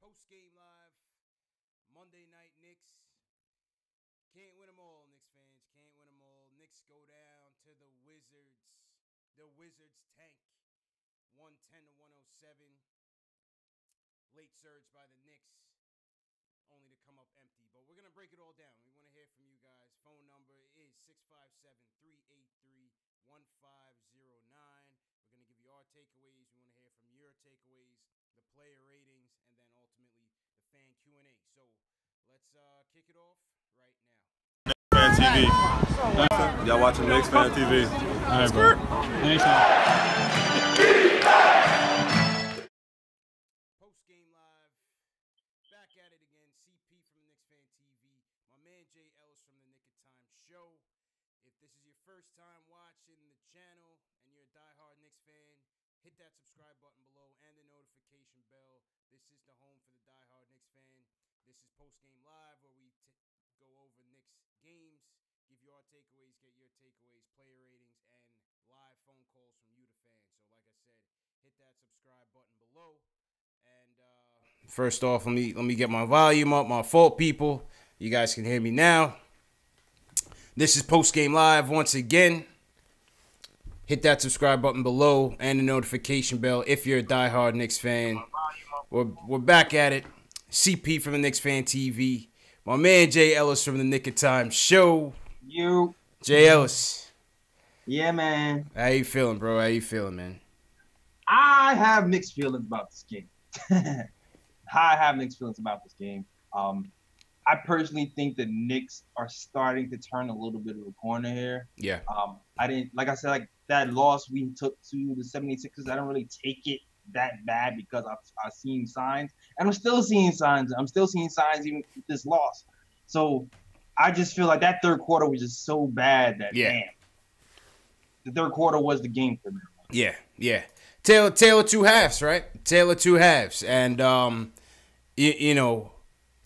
Post game live, Monday night Knicks. Can't win them all, Knicks fans. Can't win them all. Knicks go down to the Wizards. The Wizards tank 110 to 107. Late surge by the Knicks, only to come up empty. But we're going to break it all down. We want to hear from you guys. Phone number is 657-383-1509. We're going to give you our takeaways. We want to hear from your takeaways, the player ratings, and then ultimately the fan Q&A. So let's kick it off right now. Fan TV. Y'all watching Knicks Fan TV. All right, bro. Anytime. Post game live, back at it again. CP from the Knicks Fan TV. My man Jay Ellis from the Nick of Time Show. If this is your first time watching the channel and you're a diehard Knicks fan, hit that subscribe button below and the notification bell. This is the home for the diehard Knicks fan. This is Post Game Live, where we go over Knicks games, give you our takeaways, get your takeaways, player ratings, and live phone calls from you, the fans. So like I said, hit that subscribe button below. And first off, let me get my volume up. My fault, people. You guys can hear me now. This is Post Game Live once again. Hit that subscribe button below and the notification bell if you're a diehard Knicks fan. We're back at it. CP from the Knicks Fan TV. My man Jay Ellis from the Nick of Time Show. You. Jay Ellis. Yeah, man. How you feeling, bro? How you feeling, man? I have mixed feelings about this game. I have mixed feelings about this game. I personally think the Knicks are starting to turn a little bit of a corner here. Yeah. I didn't, like I said, like that loss we took to the 76ers, I don't really take it that bad because I've seen signs, and I'm still seeing signs. I'm still seeing signs even with this loss. So I just feel like that third quarter was just so bad that, damn, the third quarter was the game for me. Yeah. Taylor two halves, right? Taylor two halves. And, you know,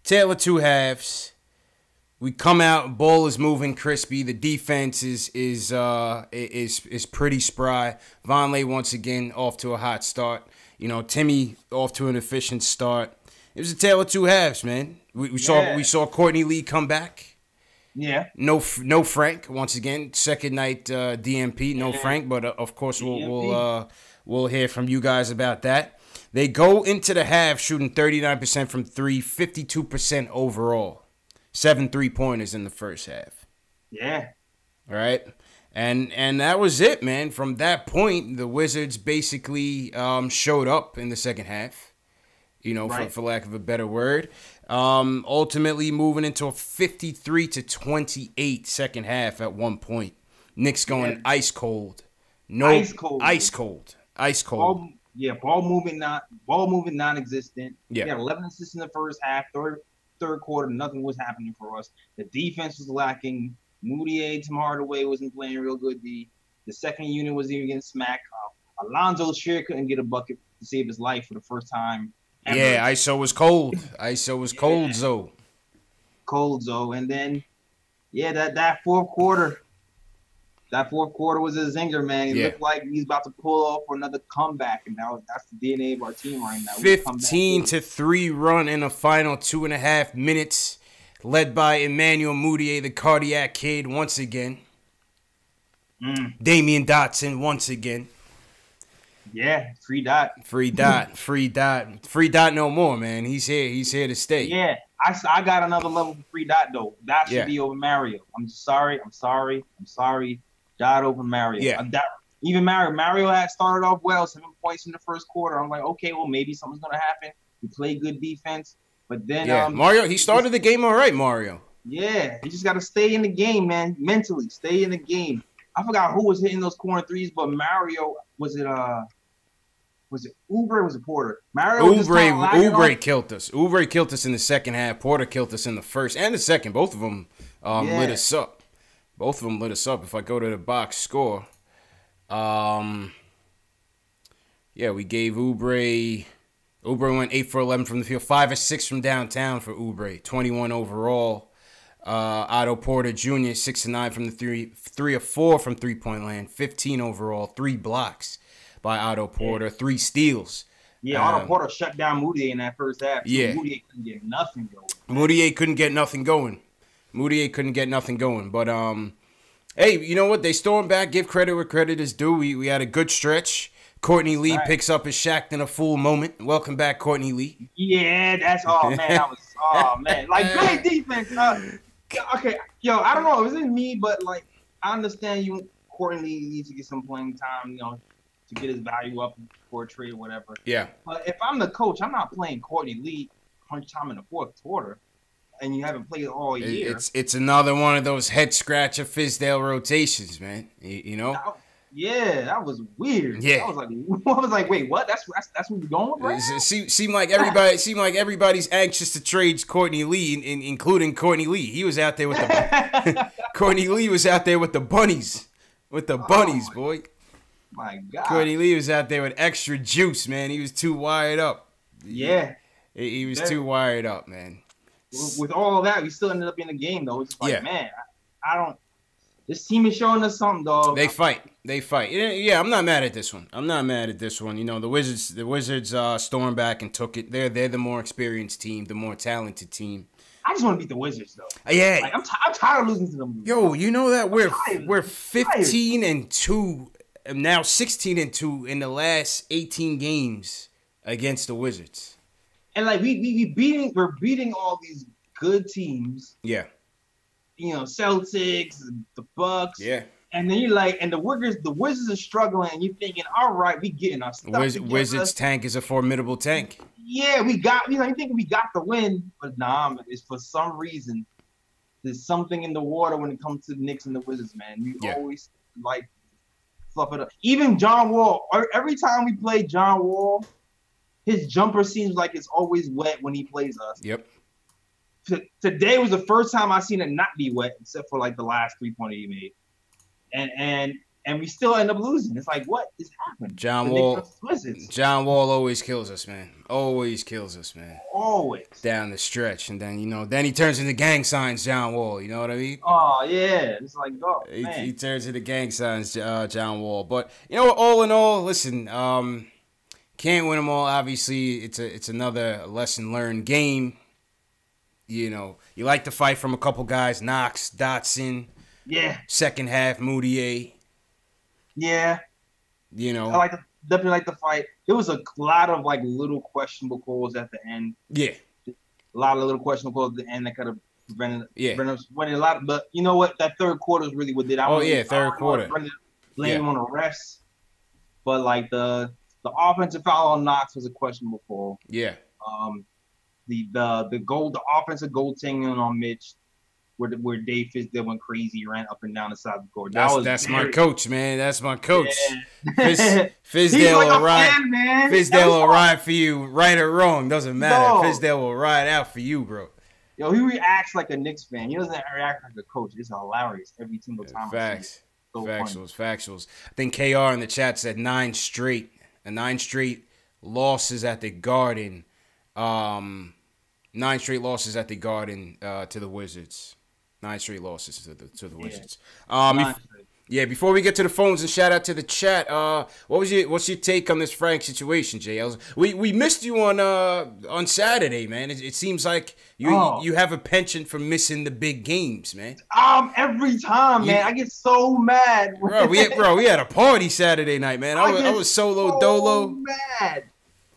Taylor two halves. We come out, ball is moving crispy. The defense is pretty spry. Vonleh once again off to a hot start. You know, Timmy off to an efficient start. It was a tale of two halves, man. We saw Courtney Lee come back. Yeah. No Frank once again. Second night DMP. No Frank, but of course we'll hear from you guys about that. They go into the half shooting 39% from three, 52% overall. 7 3-pointers in the first half. Yeah. All right. And that was it, man. From that point, the Wizards basically showed up in the second half, you know, for lack of a better word. Ultimately moving into a 53-28 second half at one point. Knicks going ice cold. Ice cold. Ball movement non-existent. Yeah. We had 11 assists in the first half. Third quarter, nothing was happening for us. The defense was lacking. Moutier, Tim Hardaway wasn't playing real good. The second unit was even getting smacked. Alonzo Shear couldn't get a bucket to save his life for the first time ever. Yeah, ISO was cold. Cold, Zoe. Cold, Zoe. And then, that fourth quarter. That fourth quarter was a zinger, man. It looked like he's about to pull off for another comeback, and that's the DNA of our team right now. 15-3 run in the final 2.5 minutes, led by Emmanuel Moutier, the cardiac kid, once again. Damian Dotson, once again. Yeah, free dot no more, man. He's here to stay. Yeah, I got another level for free dot, though. That should be over Mario. I'm sorry. Dot over Mario. Yeah. Even Mario had started off well, 7 points in the first quarter. I'm like, okay, well, maybe something's going to happen. He played good defense. But then Mario, he started the game all right, Mario. Yeah, he just got to stay in the game, man. Mentally, stay in the game. I forgot who was hitting those corner threes, but Mario, was it Oubre or was it Porter? Oubre killed us. Oubre killed us in the second half. Porter killed us in the first and the second. Both of them lit us up. Both of them lit us up. If I go to the box score, we gave Oubre. Oubre went 8 for 11 from the field, 5 or 6 from downtown for Oubre, 21 overall. Otto Porter Jr. 6 or 9 from the 3 or 4 from 3-point land, 15 overall, 3 blocks by Otto Porter, 3 steals Yeah, Otto Porter shut down Moutier in that first half. Yeah. Moutier couldn't get nothing going. Moutier couldn't get nothing going. But, hey, you know what? They stormed back. Give credit where credit is due. We had a good stretch. Courtney Lee picks up his Shaq in a full moment. Welcome back, Courtney Lee. Yeah, that's man. Like, great defense. Okay, yo, I don't know. Is it me? But, like, I understand Courtney Lee needs to get some playing time, to get his value up for a trade or whatever. Yeah. But if I'm the coach, I'm not playing Courtney Lee crunch time in the fourth quarter, and you haven't played all year. It's another one of those head scratcher Fizdale rotations, man. You know. Yeah, that was weird. Yeah, I was like, wait, what? That's what we're going with, right? Seemed like everybody's anxious to trade Courtney Lee, including Courtney Lee. He was out there with the Courtney Lee was out there with the bunnies, boy. My God, Courtney Lee was out there with extra juice, man. He was too wired up. Yeah, he was too wired up, man. With all of that, we still ended up in the game, though. It's like, man, I don't. This team is showing us something, dog. They fight. Yeah, I'm not mad at this one. The Wizards stormed back and took it. They're the more experienced team, the more talented team. I just want to beat the Wizards, though. Yeah. Like, I'm tired of losing to them. Yo, you know that we're 15-2, now 16-2 in the last 18 games against the Wizards. And like we're beating all these good teams. Yeah. Celtics, the Bucks. Yeah. And then you're like, and the Wizards are struggling, and you're thinking, all right, we getting our stuff together. Wizards tank is a formidable tank. Yeah, we got, you think we got the win, but nah, it's for some reason, there's something in the water when it comes to the Knicks and the Wizards, man. We always, like, fluff it up. Even John Wall, every time we play John Wall, his jumper seems like it's always wet when he plays us. Yep. Today was the first time I seen it not be wet, except for like the last 3-pointer he made, and we still end up losing. It's like, what is happening? John Wall always kills us, man. Always down the stretch, and then then he turns into gang signs, John Wall. You know what I mean? Oh yeah, it's like he turns into gang signs, John Wall. But all in all, listen, can't win them all. Obviously, it's another lesson learned game. You like to fight from a couple guys, Knox, Dotson. Yeah. Second half, Moutier. Yeah. I definitely like the fight. There was a lot of like little questionable calls at the end. Yeah. A lot of little questionable calls at the end that could have prevented us winning a lot. But you know what? That third quarter is really what did. Third quarter. Blame on the refs. But like the offensive foul on Knox was a questionable call. Yeah. The offensive goaltending on Mitch, where Dave Fizdale went crazy, ran up and down the side of the court. That's my coach, man. That's my coach. Yeah. Fizdale will ride. Fizdale will ride for you, right or wrong, doesn't matter. Fizdale will ride out for you, bro. Yo, he reacts like a Knicks fan. He doesn't react like a coach. It's hilarious every single time. Facts. Factuals. I think KR in the chat said 9 straight losses at the Garden. 9 straight losses at the Garden to the Wizards. 9 straight losses to the Wizards. Before we get to the phones and shout out to the chat, what's your take on this Frank situation, Jay? We missed you on Saturday, man. It seems like you have a penchant for missing the big games, man. Every time, man, I get so mad. We had a party Saturday night, man. I was solo dolo. Mad.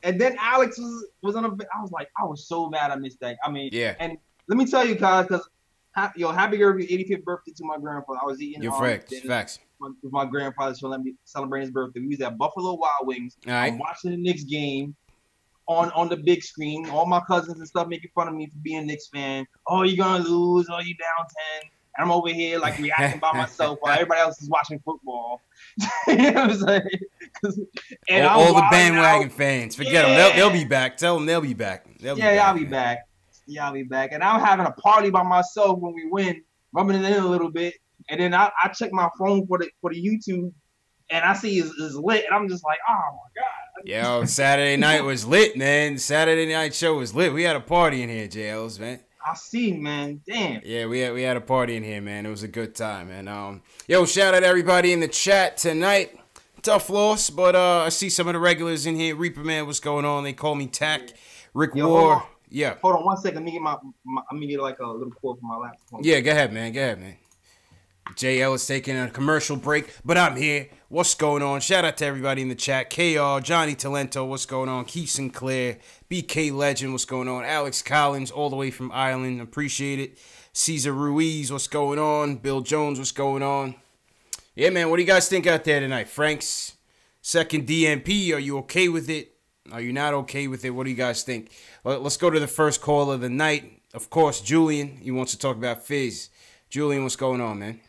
And then Alex was on I was like, I was so mad I missed that. I mean, yeah. And let me tell you, guys, because happy early 85th birthday to my grandfather. I was eating facts. With my grandfather celebrating his birthday. We was at Buffalo Wild Wings. All right. I'm watching the Knicks game on the big screen. All my cousins and stuff making fun of me for being a Knicks fan. Oh, you're gonna lose. Oh, you down 10. I'm over here like reacting by myself while everybody else is watching football. You know what I'm saying? And all the bandwagon fans, forget them. They'll be back. Tell them they'll be back. I'll be back. Yeah, I'll be back. And I'm having a party by myself when we win, rubbing it in a little bit. And then I check my phone for the YouTube, and I see it's lit, and I'm just like, oh my God. Yo, Saturday night was lit, man. Saturday night show was lit. We had a party in here, JLs, man. I see, man. Damn. Yeah, we had a party in here, man. It was a good time, man. Shout out everybody in the chat tonight. Tough loss, but I see some of the regulars in here. Reaper Man, what's going on? They call me Tack. Rick War. Yeah. Hold on 1 second. Let me get let me get like a little quote from my laptop. Yeah, go ahead, man. JL is taking a commercial break, but I'm here. What's going on? Shout out to everybody in the chat. KR, Johnny Talento, what's going on? Keith Sinclair, BK Legend, what's going on? Alex Collins, all the way from Ireland, appreciate it. Caesar Ruiz, what's going on? Bill Jones, what's going on? Yeah, man, what do you guys think out there tonight? Frank's second DNP, are you okay with it? Are you not okay with it? What do you guys think? Let's go to the first call of the night. Of course, Julian, he wants to talk about Fizz. Julian, what's going on, man?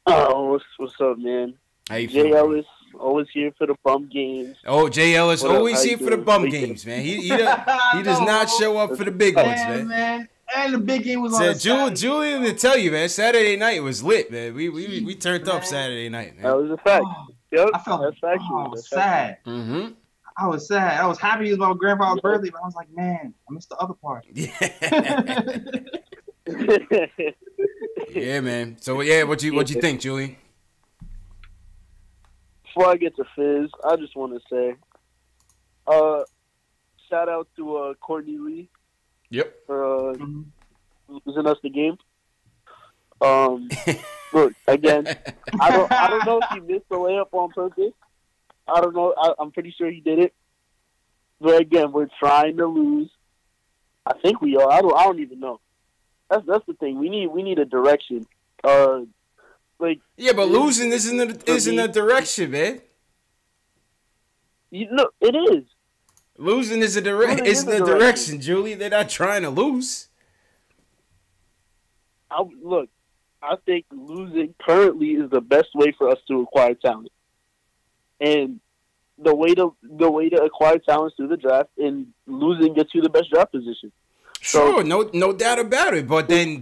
Oh, what's up, man? How you Jay feeling, Ellis, always here for the bum games. Oh, Jay Ellis, What up? always How here you for the doing? bum games, man. He does not show up for the big ones, man. And the big game was on Julian, to tell you, man, Saturday night was lit, man. We turned up Saturday night, man. That was a fact. Yep, I felt that's factual. I was sad. Mm-hmm. I was sad. I was happy it was my grandpa's birthday, but I was like, man, I missed the other part. Yeah, man. So yeah, what you think, Julian? Before I get to Fizz, I just want to say, shout out to Courtney Lee. Yep. For losing us the game. Look, again, I don't know if he missed the layup on purpose. I don't know. I'm pretty sure he did it. But again, we're trying to lose. I think we are. I don't even know. That's the thing. We need a direction. Yeah, but losing isn't a direction, man. You know, it is. Losing isn't a direction, Julie. They're not trying to lose. I think losing currently is the best way for us to acquire talent. And the way to acquire talent is through the draft, and losing gets you the best draft position. Sure, no doubt about it. But then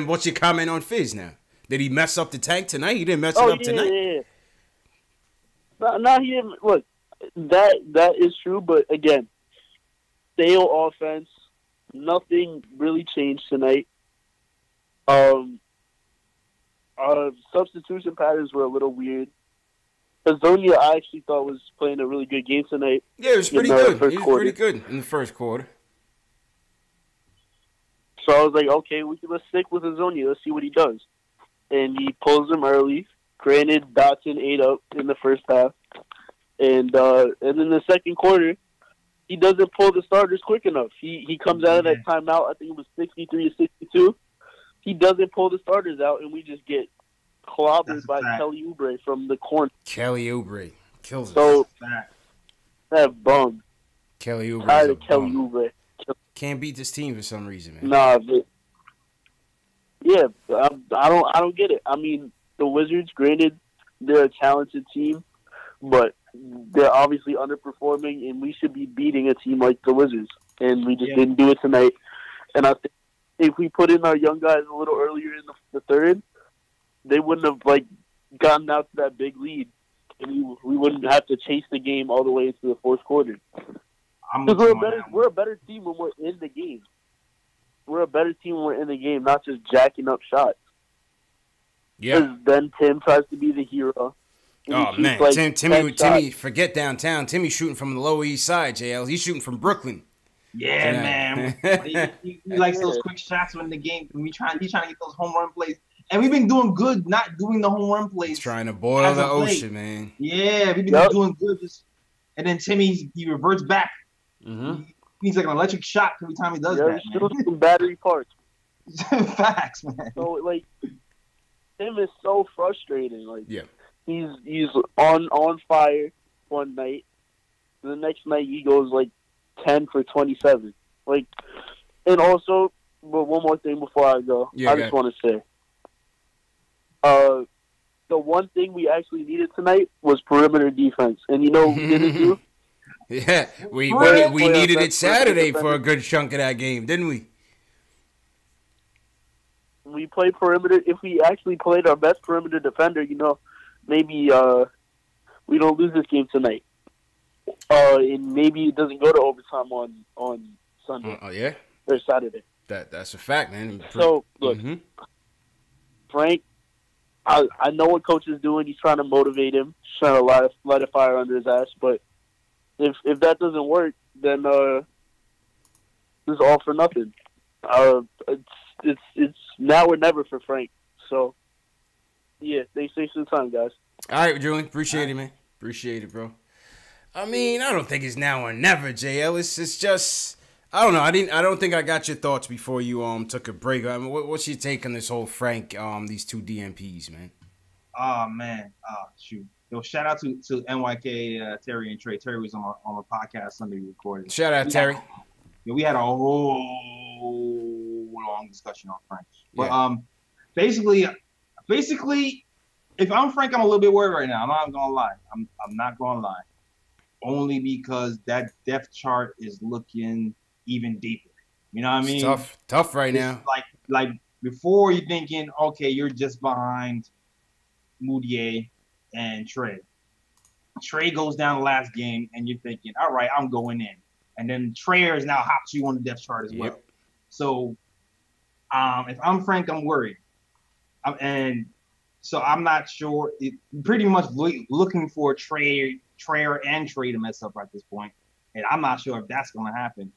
what's your comment on Fizz now? Did he mess up the tank tonight? He didn't mess it up tonight. Yeah. No, he didn't. Look, that is true, but again, stale offense. Nothing really changed tonight. Substitution patterns were a little weird. Azonia, I actually thought was playing a really good game tonight. Yeah, it was pretty good. He was pretty good in the first quarter. So I was like, okay, let's stick with Azonia. Let's see what he does. And he pulls him early. Granted, Dotson ate up in the first half. And in the second quarter, he doesn't pull the starters quick enough. He comes out of that timeout, I think it was 63-62. He doesn't pull the starters out, and we just get clobbered by Kelly Oubre from the corner. Kelly Oubre kills us. So, that bum. Kelly Oubre. Tired of Kelly Oubre. Can't beat this team for some reason, man. Nah, but yeah, I don't get it. I mean, the Wizards, granted, they're a talented team, but they're obviously underperforming, and we should be beating a team like the Wizards, and we just didn't do it tonight. And I think if we put in our young guys a little earlier in the third, they wouldn't have gotten out to that big lead, and we wouldn't have to chase the game all the way into the fourth quarter. Because we're a better team when we're in the game. We're a better team when we're in the game, not just jacking up shots. Yeah. Because then Tim tries to be the hero. Oh man, Timmy, forget downtown. Timmy's shooting from the Lower East Side. JL, he's shooting from Brooklyn. Yeah, man. he likes those quick shots when the game. He's trying to get those home run plays, and we've been doing good, not doing the home run plays. He's trying to boil the ocean, man. Yeah, we've been doing good. And then Timmy, he reverts back. Mm-hmm. He's like an electric shock every time he does that. Still some battery parts. Facts, man. So Tim is so frustrating. He's on fire one night. The next night he goes 10 for 27. And also, but one more thing before I go, I just want to say, the one thing we actually needed tonight was perimeter defense, and you know what we didn't do? Yeah, we needed it Saturday for a good chunk of that game, didn't we? We played perimeter. If we actually played our best perimeter defender, maybe we don't lose this game tonight. And maybe it doesn't go to overtime on Sunday. Oh yeah, or Saturday. That's a fact, man. So look, Frank I know what coach is doing. He's trying to motivate him, trying to light a fire under his ass. But if that doesn't work, then it's all for nothing. It's now or never for Frank. So yeah, thanks for the time, guys. All right, Julian. Appreciate it, man. Appreciate it, bro. I mean, I don't think it's now or never, JL. It's just I don't know. I don't think I got your thoughts before you took a break. I mean, what's your take on this whole Frank these two DMPs, man? Oh man, shoot. Yo, shout out to NYK, Terry and Trey. Terry was on a podcast Sunday recorded. Shout out Terry. We had a whole long discussion on Frank. But basically, if I'm Frank, I'm a little bit worried right now. I'm not gonna lie. I'm not gonna lie. Only because that depth chart is looking even deeper. You know what I mean? It's tough right now. Like before, you're thinking, okay, you're just behind Moutier and Trey. Trey goes down the last game, and you're thinking, all right, I'm going in. And then Trayer is now hops you on the depth chart as well. So if I'm Frank, I'm worried. And so I'm not sure. Pretty much looking for Trayer and Trey to mess up at this point. And I'm not sure if that's going to happen.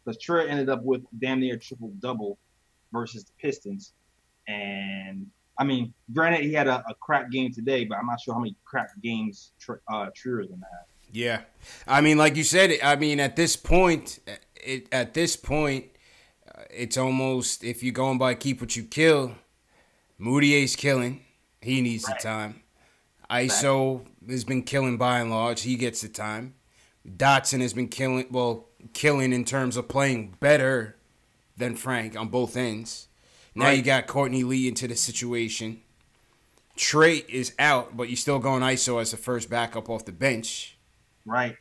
Because Trayer ended up with damn near triple-double versus the Pistons. And, I mean, granted, he had a crap game today, but I'm not sure how many crap games Trayer's going to have. Yeah. I mean, like you said, I mean, at this point, it's almost, if you're going by keep what you kill, Moutier's killing. He needs the time. ISO has been killing by and large. He gets the time. Dotson has been killing in terms of playing better than Frank on both ends. Now you got Courtney Lee into the situation. Trey is out, but you're still going ISO as the first backup off the bench. Right.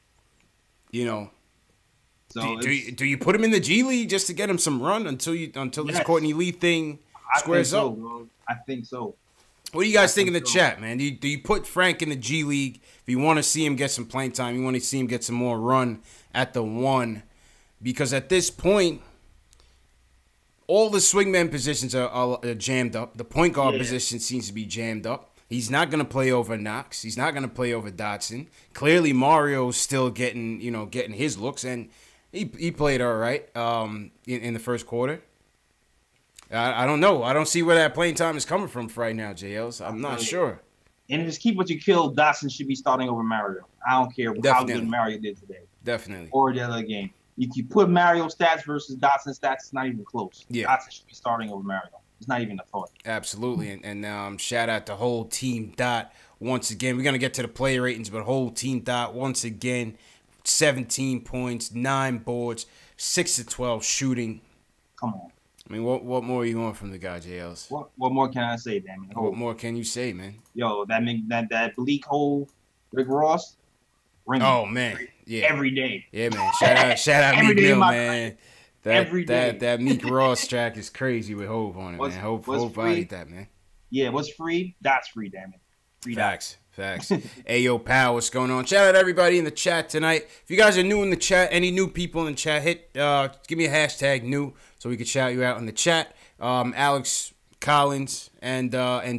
You know. So do you put him in the G League just to get him some run until this Courtney Lee thing squares up? Bro. I think so. What do you guys think in the chat, man? Do you put Frank in the G League if you want to see him get some playing time? You want to see him get some more run at the one? Because at this point, all the swingman positions are jammed up. The point guard position seems to be jammed up. He's not going to play over Knox. He's not going to play over Dotson. Clearly, Mario's still getting his looks, and he played all right in the first quarter. I don't know. I don't see where that playing time is coming from right now, JLs. I'm not sure. And just keep what you kill. Dotson should be starting over Mario. I don't care how good Mario did today. Definitely. Or the other game. If you put Mario stats versus Dotson stats, it's not even close. Yeah. Dotson should be starting over Mario. It's not even a thought. Absolutely. And shout out to whole team Dot once again. We're going to get to the player ratings, but whole team Dot once again, 17 points, 9 boards, 6 to 12 shooting. Come on. I mean, what more are you want from the guy, JLs? What more can I say, damn it? What more can you say, man? Yo, that bleak hole Rick Ross. Oh man, yeah. Every day. Yeah, man. Shout out Meek Mill, man. That Meek Ross track is crazy with Hov on it, man. Hov bodied that, man. Yeah, what's free? That's free, damn it. Free Facts. Hey, yo, pal, what's going on? Shout out everybody in the chat tonight. If you guys are new in the chat, any new people in the chat, give me a hashtag new so we can shout you out in the chat. Alex Collins and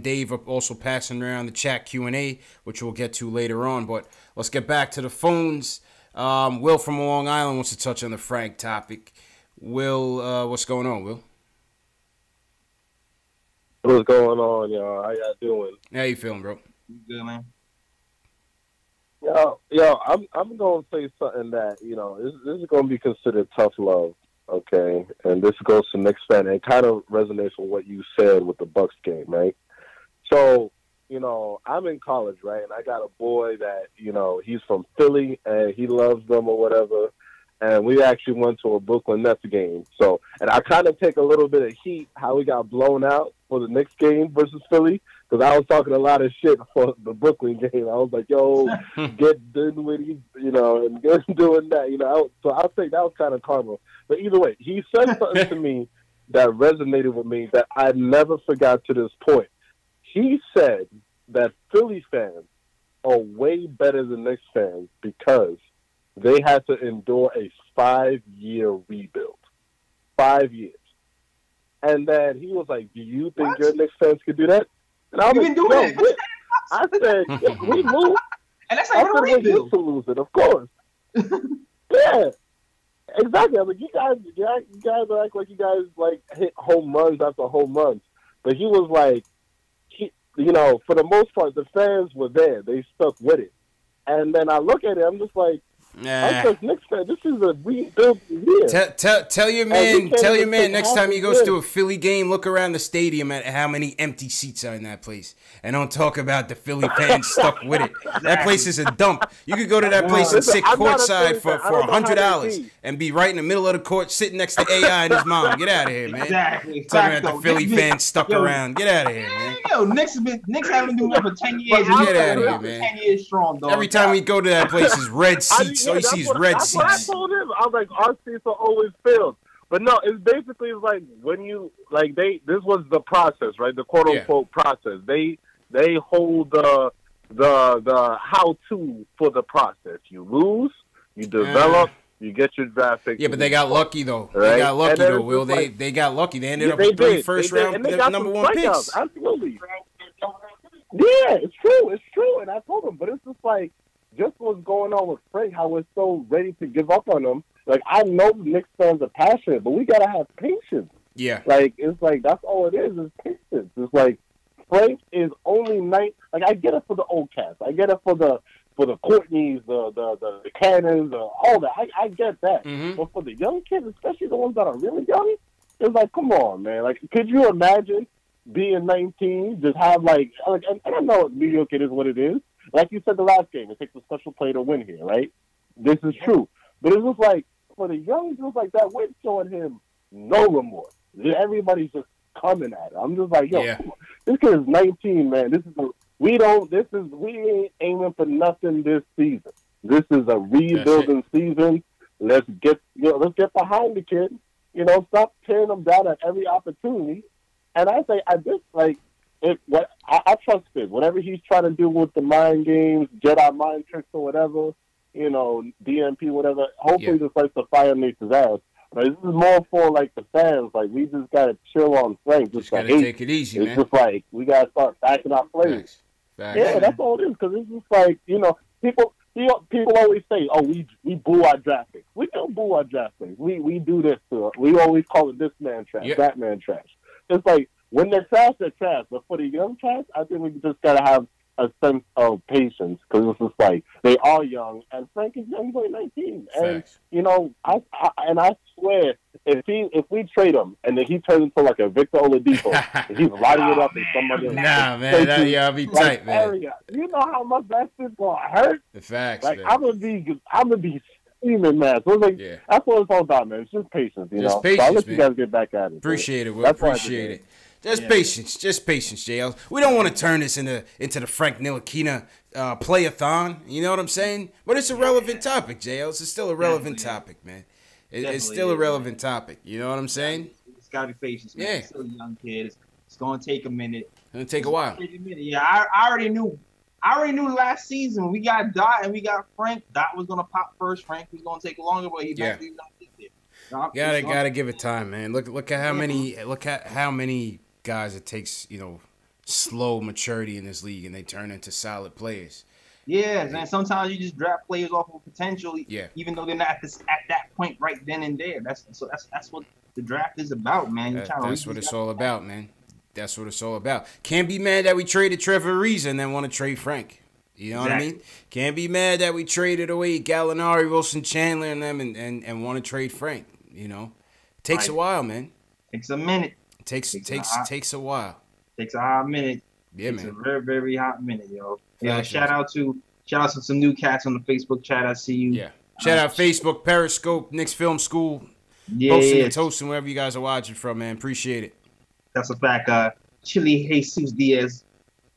Dave are also passing around the chat Q&A, which we'll get to later on. But let's get back to the phones. Will from Long Island wants to touch on the Frank topic. Will, what's going on, Will? What's going on, y'all? How y'all doing? How you feeling, bro? Good, man. Yo, I'm gonna say something that this is gonna be considered tough love, okay? And this goes to Knicks fan and kind of resonates with what you said with the Bucks game, right? So, I'm in college, right? And I got a boy that he's from Philly and he loves them or whatever. And we actually went to a Brooklyn Nets game. So, and I kind of take a little bit of heat how we got blown out for the Knicks game versus Philly. Because I was talking a lot of shit for the Brooklyn game. I was like, yo, get Dinwiddie, and get doing that. So I'll say that was kind of karma. But either way, he said something to me that resonated with me that I never forgot to this point. He said that Philly fans are way better than Knicks fans because they had to endure a 5-year rebuild. 5 years. And then he was like, do you think your Knicks fans could do that? And I was You've like, been doing it. I said, yeah, we lose. And that's I not said, even we're a used to losing, of course. Yeah. Exactly. I was like, you guys act like you guys like hit home runs after home runs. But he was like, for the most part, the fans were there. They stuck with it. And then I look at it, I'm just like, I'm just Knicks fan. This is a rebuild year. Tell your man next time he goes to a Philly game, look around the stadium at how many empty seats are in that place. And don't talk about the Philly fans stuck with it. That place is a dump. You could go to that place and sit courtside for $100 and be right in the middle of the court sitting next to AI and his mom. Get out of here, man. Exactly. Talking about the Philly fans stuck around. Get out of here, man. Yo, Knicks haven't been doing that for 10 years. Get out of here, man. 10 years strong, dog. Every time we go to that place is red seats. All you see is red seats. That's what I told him. I was like, our seats are always filled. But no, it's basically like when you like this was the process, right? The quote unquote process. They hold the how to for the process. You lose, you develop, you get your draft pick. Yeah, but they got lucky though. Right? They got lucky though, Will. They got lucky. They ended up with 3 first-round number 1 picks. Absolutely. Yeah, it's true. It's true. And I told him, but it's just like just what's going on with Frank, how we're so ready to give up on him. Like, I know Knicks fans are passionate, but we got to have patience. Yeah. Like, it's like, that's all it is patience. It's like, Frank is only like, I get it for the old cats. I get it for the Courtneys, the Cannons, all that. I get that. Mm-hmm. But for the young kids, especially the ones that are really young, it's like, come on, man. Like, could you imagine being 19, just have, and I know New York, it is what it is. Like you said the last game, it takes a special player to win here, right? This is true. But it's just like, for the young dudes like that, we're showing him no remorse. Everybody's just coming at him. I'm just like, yo, come on. This kid is 19, man. We ain't aiming for nothing this season. This is a rebuilding season. Let's get behind the kid. Stop tearing him down at every opportunity. And I say, I trust him. Whatever he's trying to do with the mind games, Jedi mind tricks or whatever, DMP, whatever, hopefully this lights the fire underneath his ass. But this is more for, the fans. We just got to chill on Frank. Just got to take it easy, man. It's just we got to start backing our plays. Facts. Yeah, that's all it is. Because it's just people always say, oh, we boo our draft picks. We don't boo our draft picks. We do this to it. We always call it this man trash, that man trash. It's like, when they're trash, they're trash. But for the young trash, I think we just got to have a sense of patience because it's just they are young, and Frank is young, he's only 19. And, I swear, if we trade him and then he turns into a Victor Oladipo, and he's lighting it up in some other I'll be tight, man. Area. You know how much that shit's going to hurt? The facts, man. I'm going to be screaming, man. So that's what it's all about, man. It's just patience, Just know? patience, so I'll let man. you guys get back at it. Appreciate it, Will. Appreciate it. Just patience, JL. We don't want to turn this into the Frank Ntilikina play-a-thon. You know what I'm saying? But it's a relevant topic, JL. It's still a relevant topic, man. It's still a relevant topic. You know what I'm saying? It's got to be patience, man. Yeah. It's still a young kid. It's going to take a minute. It's going to take a while. Yeah, I already knew. I already knew last season we got Dot and we got Frank. Dot was going to pop first. Frank was going to take longer, but he's going to get there. Gotta give it time, man. Look at how many guys it takes, slow maturity in this league, and they turn into solid players. Yeah, and sometimes you just draft players off of potential, even though they're not at that point right then and there. That's what the draft is about, man. That's what it's all about, man. That's what it's all about. Can't be mad that we traded Trevor Ariza and then want to trade Frank. You know what I mean? Can't be mad that we traded away Gallinari, Wilson Chandler, and them, and want to trade Frank. Takes a while, man. Takes a minute. Takes a while. Takes a hot minute. Yeah, man. It's a very, very hot minute, yo. Yeah, shout out to some new cats on the Facebook chat. I see you. Yeah. Shout out Facebook, Periscope, Knicks Film School. Posting and toasting wherever you guys are watching from, man. Appreciate it. That's a fact. Chili Jesus Diaz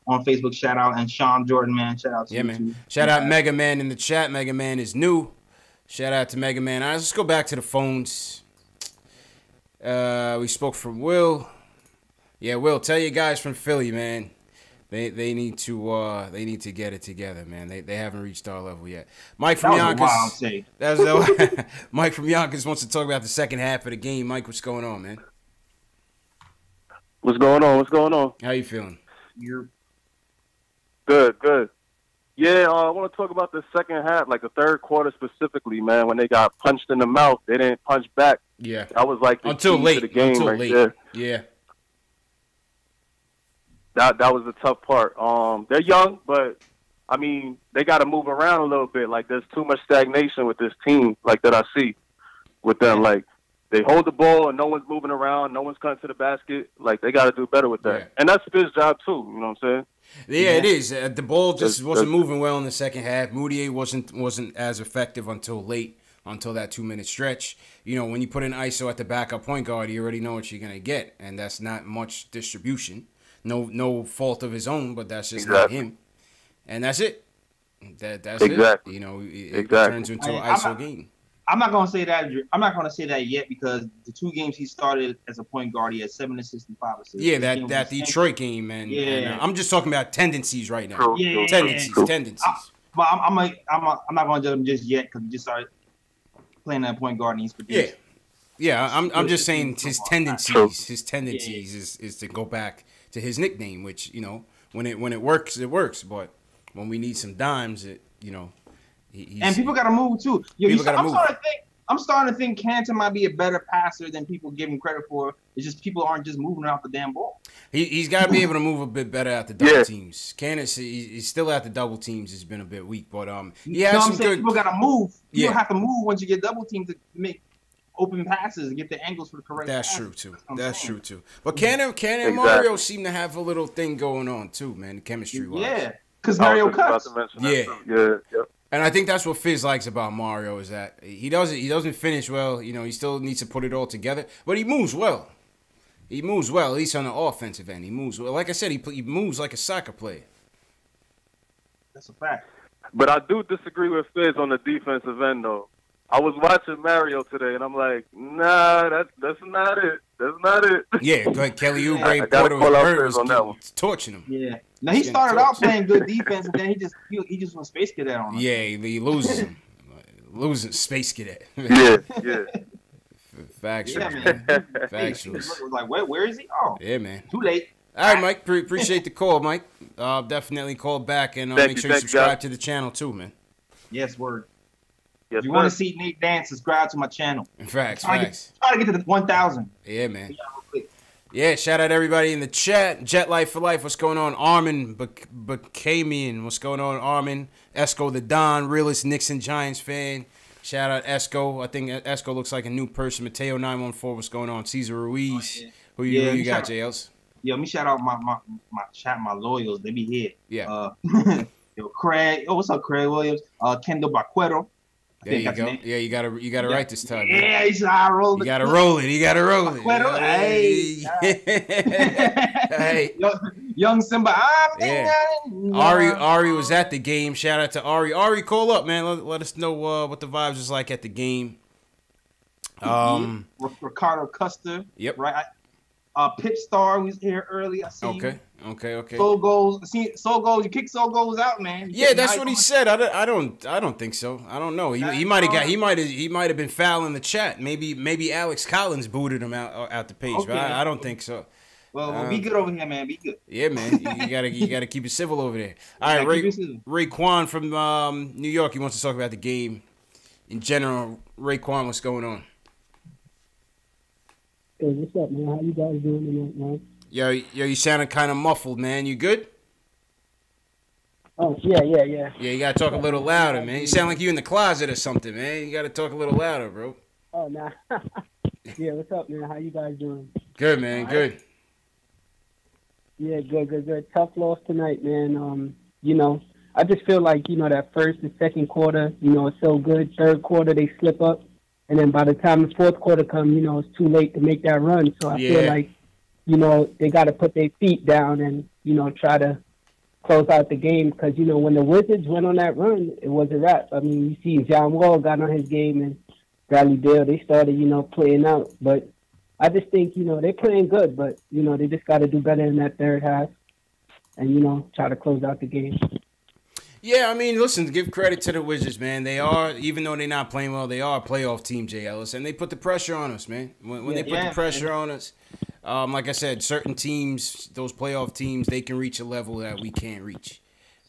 on Facebook, shout out, and Sean Jordan, man. Shout out to you, man. Too. Shout out Mega Man in the chat. Mega Man is new. Shout out to Mega Man. All right, let's go back to the phones. We spoke from Will. Yeah, Will, tell your guys from Philly, man. They need to get it together, man. They haven't reached our level yet. Mike from Yonkers. Mike from Yonkers wants to talk about the second half of the game. Mike, what's going on, man? What's going on? How you feeling? You're Good. Yeah, I want to talk about the second half, like the third quarter specifically, man. When they got punched in the mouth, they didn't punch back. Yeah. That was like the Until key late. to the game Until right late. there. Yeah. That was the tough part. They're young, but I mean, they got to move around a little bit. Like, there's too much stagnation with this team, like that I see with them. Like, they hold the ball and no one's moving around, no one's cutting to the basket. Like, they got to do better with that. Yeah. And that's his job too. You know what I'm saying? Yeah, it is. The ball just wasn't moving well in the second half. Moutier wasn't as effective until late, until that 2-minute stretch. You know, when you put an ISO at the backup point guard, you already know what you're gonna get, and that's not much distribution. No fault of his own, but that's just not him. And that's it. That's it. You know, it turns into an ISO game. I'm not gonna say that. I'm not gonna say that yet because the 2 games he started as a point guard, he had 7 assists and 5 assists. Yeah, that Detroit game, man. Yeah, and, I'm just talking about tendencies right now. Tendencies. But I'm not gonna judge him just yet because he just started playing that point guard and he's produced. Yeah. I'm just saying his tendencies. His tendencies is to go back to his nickname, which, you know, when it works, it works. But when we need some dimes, and people got to move too. I'm starting to think Cantor might be a better passer than people give him credit for. It's just people aren't just moving off the damn ball. He's got to be able to move a bit better at the double teams. Cantor, he's still at the double teams. It's been a bit weak, but he has some good. People got to move. You don't have to move once you get double teams to make open passes and get the angles for the correct. That's true too. But Cantor and Mario seem to have a little thing going on too, man. Chemistry wise. Yeah, because Mario cuts. Yeah. And I think that's what Fizz likes about Mario is that he doesn't finish well. You know, he still needs to put it all together, but he moves well. He moves well, at least on the offensive end. He moves well. Like I said, he moves like a soccer player. That's a fact. But I do disagree with Fizz on the defensive end, though. I was watching Mario today, and I'm like, nah, that's not it. That's not it. Yeah, like Kelly Oubre, Porter was torching him. Yeah. Now he started out playing good defense, and then he just went Space Cadet on him. Yeah, he loses him. Losing Space Cadet. Yeah. Factual, man. Factual. Like, where is he? Oh, yeah, man. Too late. All right, Mike. Appreciate the call, Mike. Definitely call back and make sure you subscribe to the channel too, man. Yes, word. Yes, if you want to see Nate dance, subscribe to my channel. Facts. Try to get to the 1,000. Yeah, man. Yeah, shout out everybody in the chat. Jet Life for Life, what's going on? Armin Bacamian, what's going on? Armin, Esco the Don, realest Knicks and Giants fan. Shout out Esco. I think Esco looks like a new person. Mateo 914, what's going on? Caesar Ruiz. Who you got, JLs? Yo, let me shout out my chat, my loyals. They be here. Yeah. Yo, Craig. Oh, what's up, Craig Williams? Kendall Baquero. There you go. Yeah, you gotta write this time. Man. Yeah, he's I roll it. You gotta roll it. Hey. Hey. Young Simba. Yeah. Ari was at the game. Shout out to Ari. Ari, call up, man. Let us know what the vibes was like at the game. Ricardo Custer. Yep. Right. Pip Star was here early. I see. Okay. Soul goals. Soul goals. You kick Soul goals out, man. Yeah, that's what he said. I don't think so. I don't know. He might have been fouling the chat. Maybe Alex Collins booted him out the page. Okay. But I don't think so. Well, be good over here, man. Be good. Yeah, man. You gotta keep it civil over there. All right, Raekwon from New York. He wants to talk about the game in general. Raekwon, what's going on? Hey, what's up, man? How you guys doing tonight, man? Yo, you sounding kind of muffled, man. You good? Oh, yeah. Yeah, you gotta talk a little louder, man. You sound like you in the closet or something, man. You gotta talk a little louder, bro. Oh, nah. Yeah, what's up, man? How you guys doing? Good, man. Good. Yeah, good. Tough loss tonight, man. I just feel like, that first and second quarter, it's so good. Third quarter, they slip up. And then by the time the fourth quarter comes, it's too late to make that run. So I feel like, they got to put their feet down and, try to close out the game. Because, when the Wizards went on that run, it was a wrap. I mean, you see John Wall got on his game and Bradley Beal, they started, playing out. But I just think, they're playing good. But, they just got to do better in that third half and, try to close out the game. Yeah, I mean, listen, give credit to the Wizards, man. They are, even though they're not playing well, they are a playoff team, Jay Ellis, and they put the pressure on us, man. When they put the pressure on us, like I said, certain teams, those playoff teams, they can reach a level that we can't reach.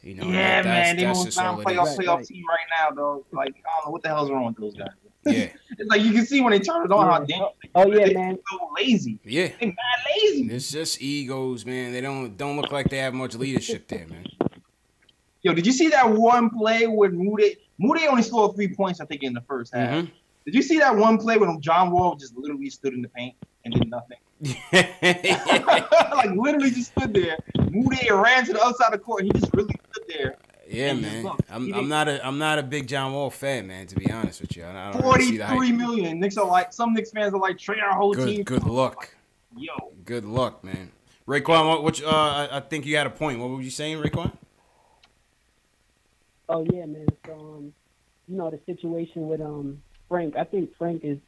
You know, Yeah, man, they that's won't just all find it playoff is. team right now, though. Like, I don't know what the hell's wrong with those guys. Yeah. It's like you can see when they turn it on how damn yeah, man. so lazy. Yeah. They mad lazy. It's just egos, man. They don't look like they have much leadership there, man. Yo, did you see that one play with Moody? Moody only scored 3 points, I think, in the first half. Mm-hmm. Did you see that one play when John Wall just literally stood in the paint and did nothing? Like literally just stood there. Moody ran to the other side of the court and he just really stood there. Yeah, man. I'm not a big John Wall fan, man. To be honest with you, I don't really see the hype. 43 million. Knicks are like some Knicks fans are like trade our whole team. Good luck. Yo. Good luck, man. Raekwon, I think you had a point. What were you saying, Raekwon? Oh yeah, man. So you know, the situation with Frank. I think Frank is,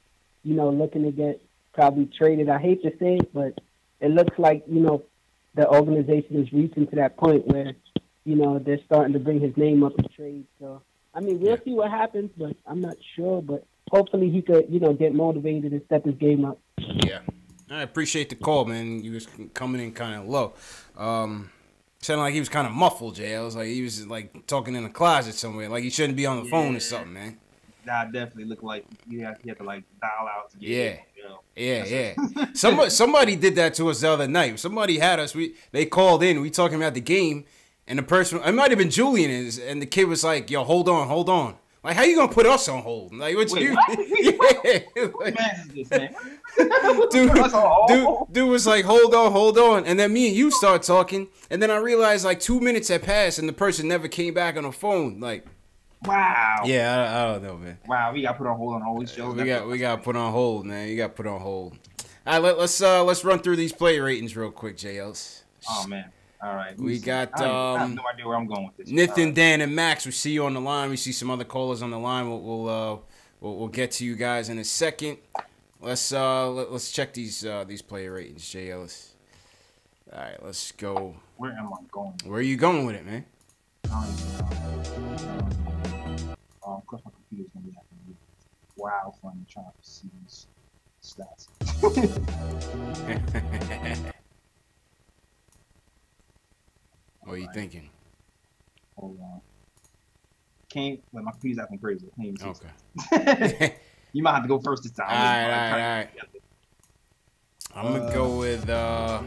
you know, looking to get probably traded. I hate to say it, but it looks like, you know, the organization is reaching to that point where, you know, they're starting to bring his name up in trade. So, I mean, we'll see what happens, but I'm not sure. But hopefully he could, you know, get motivated and step his game up. Yeah. I appreciate the call, man. You was coming in kind of low. Sounded like he was kind of muffled, Jay. I was like, he was like talking in a closet somewhere. Like he shouldn't be on the phone or something, man. That definitely looked like you have to like dial out to get it, you know? Yeah. Somebody did that to us the other night. Somebody had us. They called in. We talking about the game, and the person, it might have been Julian, and the kid was like, "Yo, hold on." Like, how you gonna put us on hold? Like, what you? What man is this, man? Dude was like, hold on, and then me and you start talking, and then I realized like 2 minutes had passed, and the person never came back on the phone. Like, wow. Yeah, I don't know, man. Wow, we got put on hold on all these shows. We got put on hold, man. You got put on hold. All right, let's run through these play ratings real quick, JLs. Oh man. All right. We got I have no idea where I'm going with this. Nathan, Dan, and Max. We see you on the line. We see some other callers on the line. We'll get to you guys in a second. Let's check these play ratings, JLs. All right, let's go. Where am I going? Where are you going with it, man? Of course, my computer's gonna be having wow fun trying to see these stats. What are you thinking? Hold on. My computer's acting crazy. Okay. You might have to go first this time. All right. I'm gonna go with oh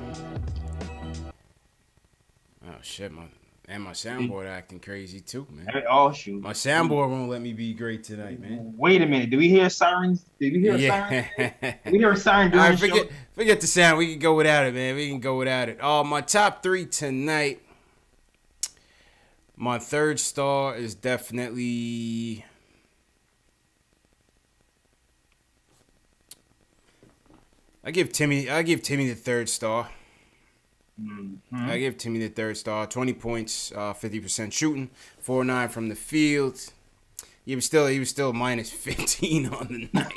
shit, my soundboard acting crazy too, man. Oh shoot. My soundboard won't let me be great tonight, man. Wait a minute. Do we hear sirens? Did we hear a siren? Did we hear a siren during the show? Forget the sound. We can go without it, man. We can go without it. My top three tonight. My third star is definitely I give Timmy the third star. Mm-hmm. I give Timmy the third star. 20 points, 50% shooting, 4-9 from the field. He was still minus 15 on the night.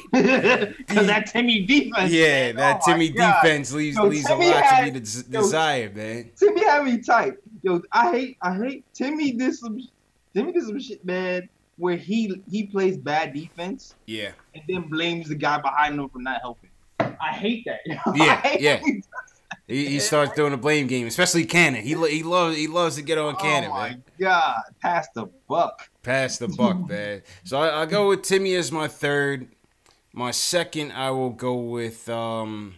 Because that Timmy defense. Yeah, that Timmy defense leaves a lot to be desired, man. Timmy had me tight. Yo, I hate Timmy did some shit, man, where he plays bad defense. Yeah. And then blames the guy behind him for not helping. I hate that. Yeah. He starts doing a blame game, especially Cannon. He loves to get on Cannon, man. Oh my God, pass the buck. Pass the buck, man. So I go with Timmy as my third. My second, I will go with Moutier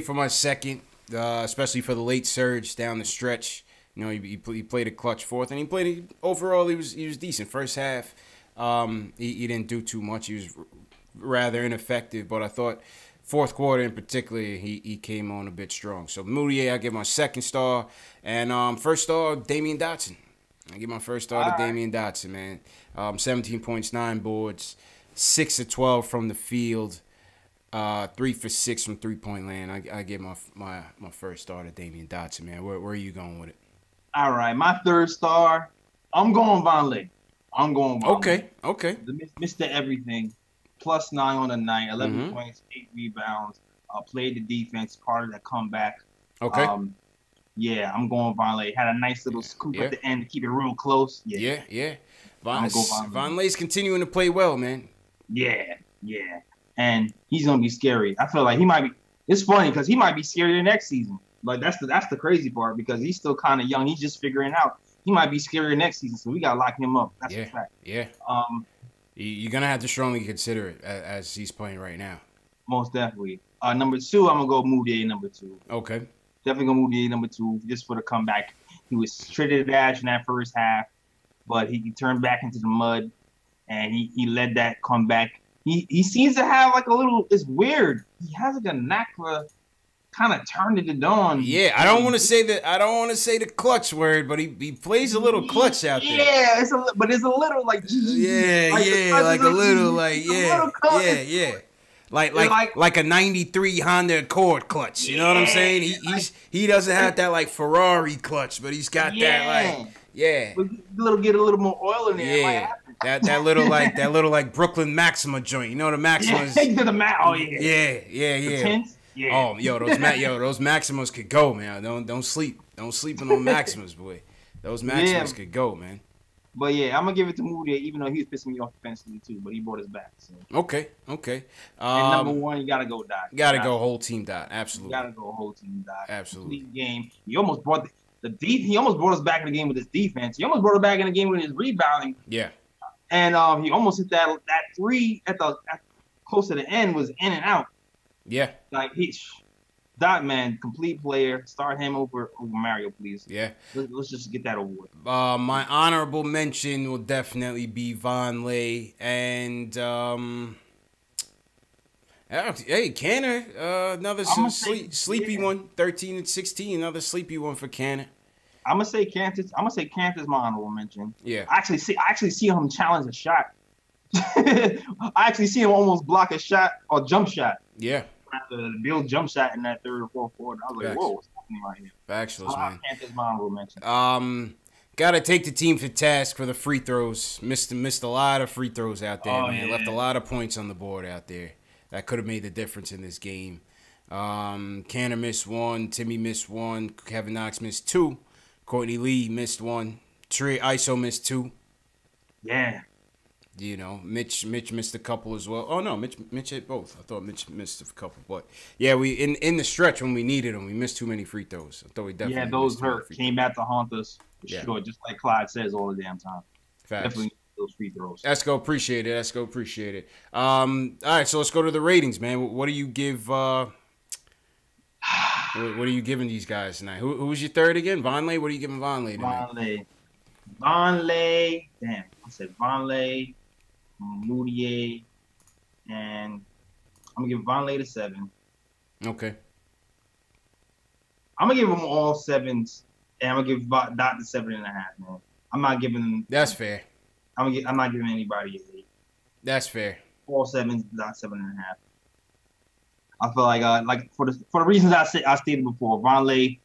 for my second, especially for the late surge down the stretch. You know, he played a clutch fourth, and overall he was decent. First half, he didn't do too much. He was rather ineffective, but I thought fourth quarter in particular, he came on a bit strong. So Moutier, I give my second star, and first star, Damian Dotson. I give my first star to Damian Dotson, man. 17 points, 9 boards, 6 of 12 from the field, 3 for 6 from 3-point land. I give my first star to Damian Dotson, man. Where are you going with it? All right, my third star, I'm going Von Lake. Okay. Mr. Everything. +9 on the night, 11 points, 8 rebounds. Played the defense, part of that comeback. Okay. Yeah, I'm going Von Lake. Had a nice little scoop at the end to keep it real close. Yeah. Von Lake's continuing to play well, man. Yeah. And he's gonna be scary. I feel like he might be. It's funny because he might be scarier next season. Like that's the crazy part because he's still kind of young. He's just figuring out. He might be scarier next season, so we gotta lock him up. That's a fact. Yeah. You're gonna have to strongly consider it as he's playing right now. Most definitely. Number 2, I'm gonna go Moutier. Number 2. Okay. Definitely go Moutier. Number 2, just for the comeback. He was straight to the dash in that first half, but he turned back into the mud, and he led that comeback. He seems to have like a little. It's weird. He has like a knack for kind of turning it on. Yeah, I don't want to say that. I don't want to say the clutch word, but he plays a little clutch out there. Yeah, it's a little like. Like a little like a '93 Honda Accord clutch. You know what I'm saying? He doesn't have that like Ferrari clutch, but he's got that like get a little more oil in there. Yeah. That little like Brooklyn Maxima joint. You know the Maximas. Yeah, the Yeah. The tints? Yeah. Oh, those Maximas could go, man. Don't sleep on those Maximas, boy. Those Maximas could go, man. But yeah, I'm gonna give it to Moody, even though he was pissing me off defensively too. But he brought us back. So. Okay. And number 1, you gotta go Dot. Gotta go whole team Dot. Absolutely. You gotta go whole team Dot. Absolutely. Complete game. He almost brought he almost brought us back in the game with his defense. He almost brought us back in the game with his rebounding. Yeah. And he almost hit that 3 at close to the end was in and out. Yeah. Like Dot man, complete player. Start him over Mario, please. Yeah. Let's just get that over with. My honorable mention will definitely be Vonleh and hey, Canner, another sleepy one. 13 and 16, another sleepy one for Canner. I'm gonna say Kansas. My honorable mention. Yeah. I actually see him challenge a shot. I actually see him almost block a shot or jump shot. Yeah. The Bill jump shot in that 3rd or 4th quarter. I was like, whoa, what's happening right here? Factuals, man. Kansas, my honorable mention. Gotta take the team to task for the free throws. Missed a lot of free throws out there, man. Yeah. Left a lot of points on the board out there. That could have made the difference in this game. Canner missed 1. Timmy missed 1. Kevin Knox missed 2. Courtney Lee missed 1. Trey ISO missed 2. Yeah. You know, Mitch missed a couple as well. Oh no, Mitch hit both. I thought Mitch missed a couple, but yeah, we in the stretch when we needed him, we missed too many free throws. I thought we definitely those hurt. Came back to haunt us for sure, just like Clyde says all the damn time. Facts. Definitely those free throws. Let's go, appreciate it. All right, so let's go to the ratings, man. What do you give? What are you giving these guys tonight? Who's your third again? Vonleh. What are you giving Vonleh tonight? Vonleh. Damn, I said Vonleh, Moutier, and I'm gonna give Vonleh the 7. Okay. I'm gonna give them all 7s, and I'm gonna give Dot the 7.5. Man, I'm not giving. That's fair. I'm not giving anybody an 8. That's fair. All 7s, Dot 7.5. I feel like for the reasons I stated before, Vonleh,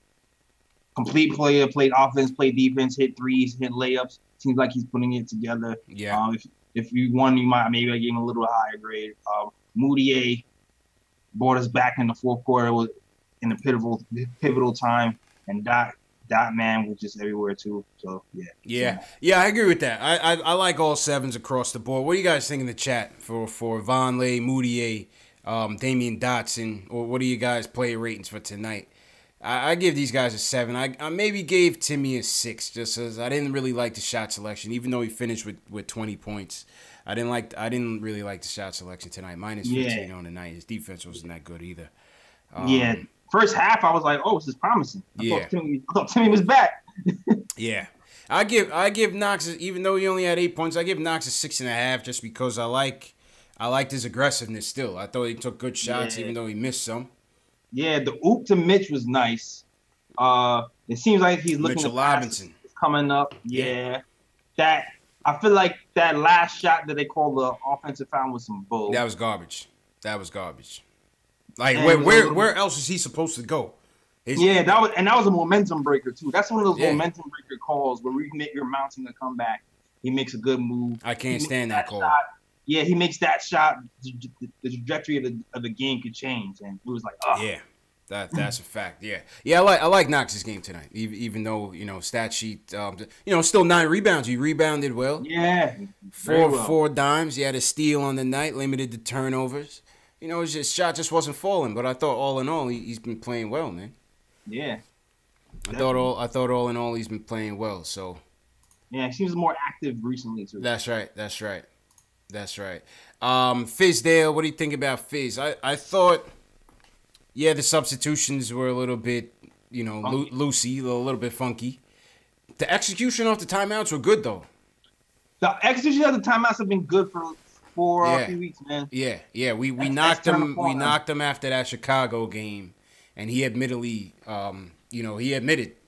complete player, played offense, played defense, hit threes, hit layups. Seems like he's putting it together. Yeah. If you won, you might maybe I gave him a little higher grade. Moutier brought us back in the 4th quarter in a pivotal time, and Dot man was just everywhere too. So yeah. I agree with that. I like all 7s across the board. What do you guys think in the chat for Vonleh, Moutier, Damian Dotson, or what are you guys player ratings for tonight? I give these guys a 7. I maybe gave Timmy a 6 just as I didn't really like the shot selection, even though he finished with 20 points. I didn't really like the shot selection tonight. Minus 15 on the night. His defense wasn't that good either. First half I was like, oh, this is promising. I thought Timmy was back. Yeah. I give Knox, even though he only had 8 points, I give Knox a 6.5 just because I liked his aggressiveness still. I thought he took good shots even though he missed some. Yeah, the oop to Mitch was nice. It seems like he's looking Mitchell Robinson coming up. Yeah. That I feel like that last shot that they called the offensive foul was some bull. That was garbage. Like where else is he supposed to go? That was a momentum breaker too. That's one of those momentum breaker calls where you're mounting a comeback. He makes a good move. I can't stand that call. Yeah, he makes that shot. The trajectory of the game could change, and it was like, oh. Yeah, that's a fact. Yeah. I like Knox's game tonight, even though stat sheet, still 9 rebounds. He rebounded well. Yeah, four dimes. He had a steal on the night, limited the turnovers. you know, his shot just wasn't falling. But I thought all in all, he's been playing well, man. Yeah. I thought all in all, he's been playing well. So. Yeah, he seems more active recently too. That's right. Fizdale, what do you think about Fizz? I thought, yeah, the substitutions were a little bit, you know, loosey, a little bit funky. The execution off the timeouts were good though. The execution of the timeouts have been good for a few weeks, man. Yeah. We knocked him. We knocked him after that Chicago game, and he admitted,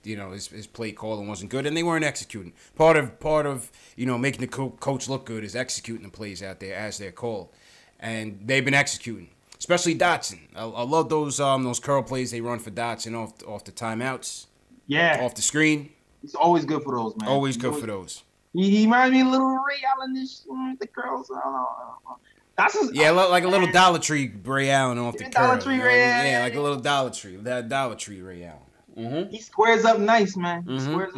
his play calling wasn't good, and they weren't executing. Part of making the coach look good is executing the plays out there as they're called, and they've been executing. Especially Dotson. I love those curl plays they run for Dotson off the timeouts. Yeah. Off the screen. He's always good for those, man. Always good for those. He reminds me of a little Ray Allen, the curls. I don't know. Like a little Dollar Tree Ray Allen off the curl. Dollar Tree Ray Allen. Yeah, like a little Dollar Tree. That Dollar Tree Ray Allen. Mm-hmm. He squares up nice, man. But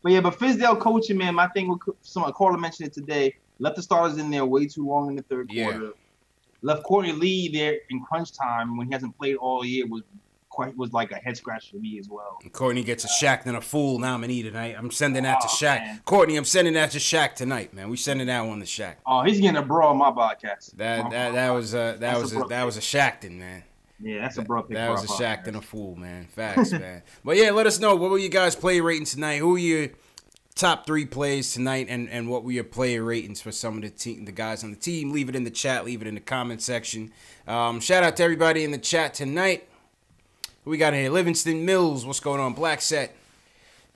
Fizdale coaching, man, my thing with someone, Carla mentioned it today, left the starters in there way too long in the third quarter. Left Courtney Lee there in crunch time when he hasn't played all year was like a head scratch for me as well. And Courtney gets a Shaq and a Fool nominee tonight. I'm sending that to Shaq. Man. Courtney, I'm sending that to Shaq tonight, man. We sending that one to Shaq. Oh, he's getting a bro on my podcast. That was a Shaqton, man. Yeah, that's a bro pick. That was a Shaq and a Fool, man. Facts, man. But yeah, let us know, what were you guys' play ratings tonight? Who were your top 3 plays tonight, and what were your player ratings for some of the guys on the team? Leave it in the chat. Leave it in the comment section. Shout out to everybody in the chat tonight. Who we got in here? Livingston Mills. What's going on? Black Set.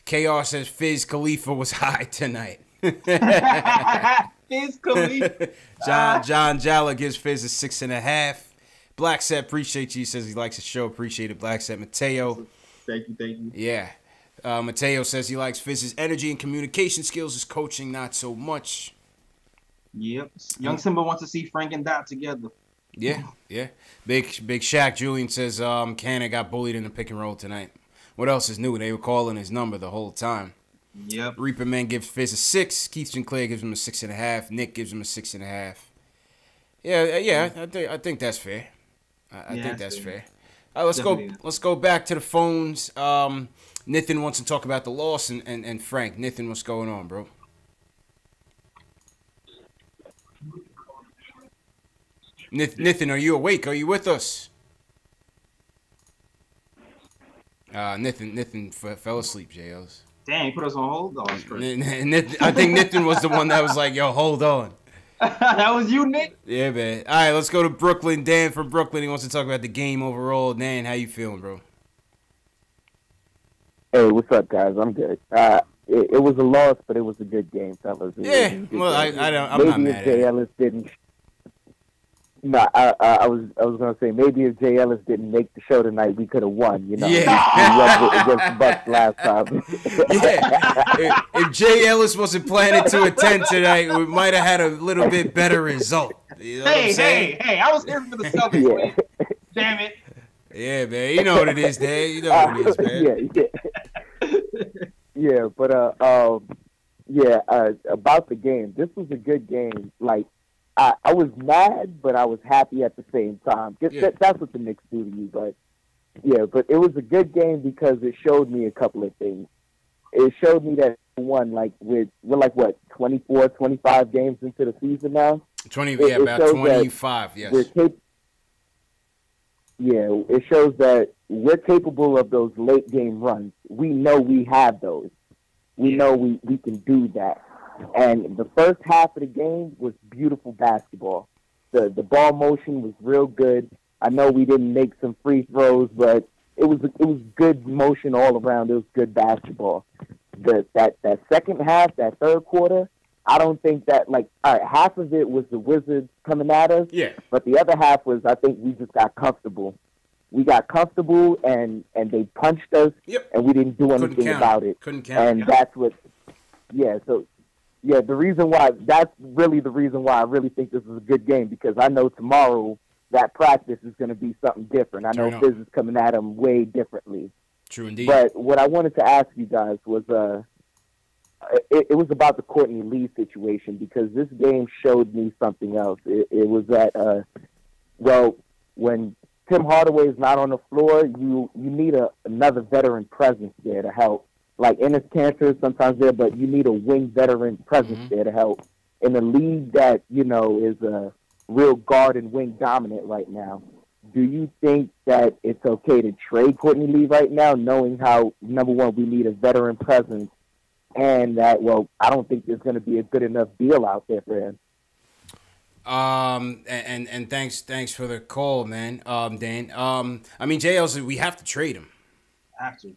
KR says Fizz Khalifa was high tonight. Fizz Khalifa. John Jalla gives Fizz a 6.5. Black Set, appreciate you. He says he likes the show. Appreciate it, Black Set. Mateo. Thank you. Yeah. Mateo says he likes Fizz's energy and communication skills. His coaching, not so much. Yep. Young Simba wants to see Frank and Dot together. Yeah. Big Shaq Julian says Cannon got bullied in the pick and roll tonight. What else is new? They were calling his number the whole time. Yep. Reaper Man gives Fizz a 6. Keith Sinclair gives him a 6.5. Nick gives him a 6.5. Yeah. I think that's fair. I think that's fair. All right, let's go back to the phones. Nathan wants to talk about the loss, and Frank. Nathan, what's going on, bro? Nathan, are you awake? Are you with us? Nathan fell asleep, JLs. Damn, he put us on hold? Oh, that's crazy. I think Nathan was the one that was like, yo, hold on. That was you, Nick? Yeah, man. All right, let's go to Brooklyn. Dan from Brooklyn. He wants to talk about the game overall. Dan, how you feeling, bro? Hey, what's up, guys? I'm good. It was a loss, but it was a good game, fellas. I'm not mad at it. Ellis didn't. No, I was gonna say maybe if Jay Ellis didn't make the show tonight, we could have won. You know, we won against the Bucks last time. If Jay Ellis wasn't planning to attend tonight, we might have had a little bit better result. You know what I'm saying? Hey! I was here for the Celtics. Man. Damn it! Yeah, man. You know what it is, Dan. You know what it is, man. Yeah. But about the game. This was a good game. Like. I was mad, but I was happy at the same time. That's what the Knicks do to you. But it was a good game because it showed me a couple of things. It showed me that, one, like we're like, what, 24, 25 games into the season now? About 25, yes. It shows that we're capable of those late game runs. We know we have those. We know we can do that. And the first half of the game was beautiful basketball. The ball motion was real good. I know we didn't make some free throws, but it was good motion all around. It was good basketball. That second half, that third quarter, I don't think that, like, all right, half of it was the Wizards coming at us. Yeah. But the other half was, I think we just got comfortable. We got comfortable and they punched us. Yep. And we didn't do anything about it. Couldn't count. And that's what. The reason why, that's really the reason why I really think this is a good game, because I know tomorrow that practice is going to be something different. I know Fizz is coming at them way differently. True indeed. But what I wanted to ask you guys was, it was about the Courtney Lee situation, because this game showed me something else. It was that well, when Tim Hardaway is not on the floor, you need another veteran presence there to help. Like Ennis Cantor sometimes there, but you need a wing veteran presence there to help. In a league that, is a real guard and wing dominant right now, do you think that it's okay to trade Courtney Lee right now, knowing how, number one, we need a veteran presence, and that, well, I don't think there's going to be a good enough deal out there for him? And thanks for the call, man. Dan. I mean, JL, we have to trade him.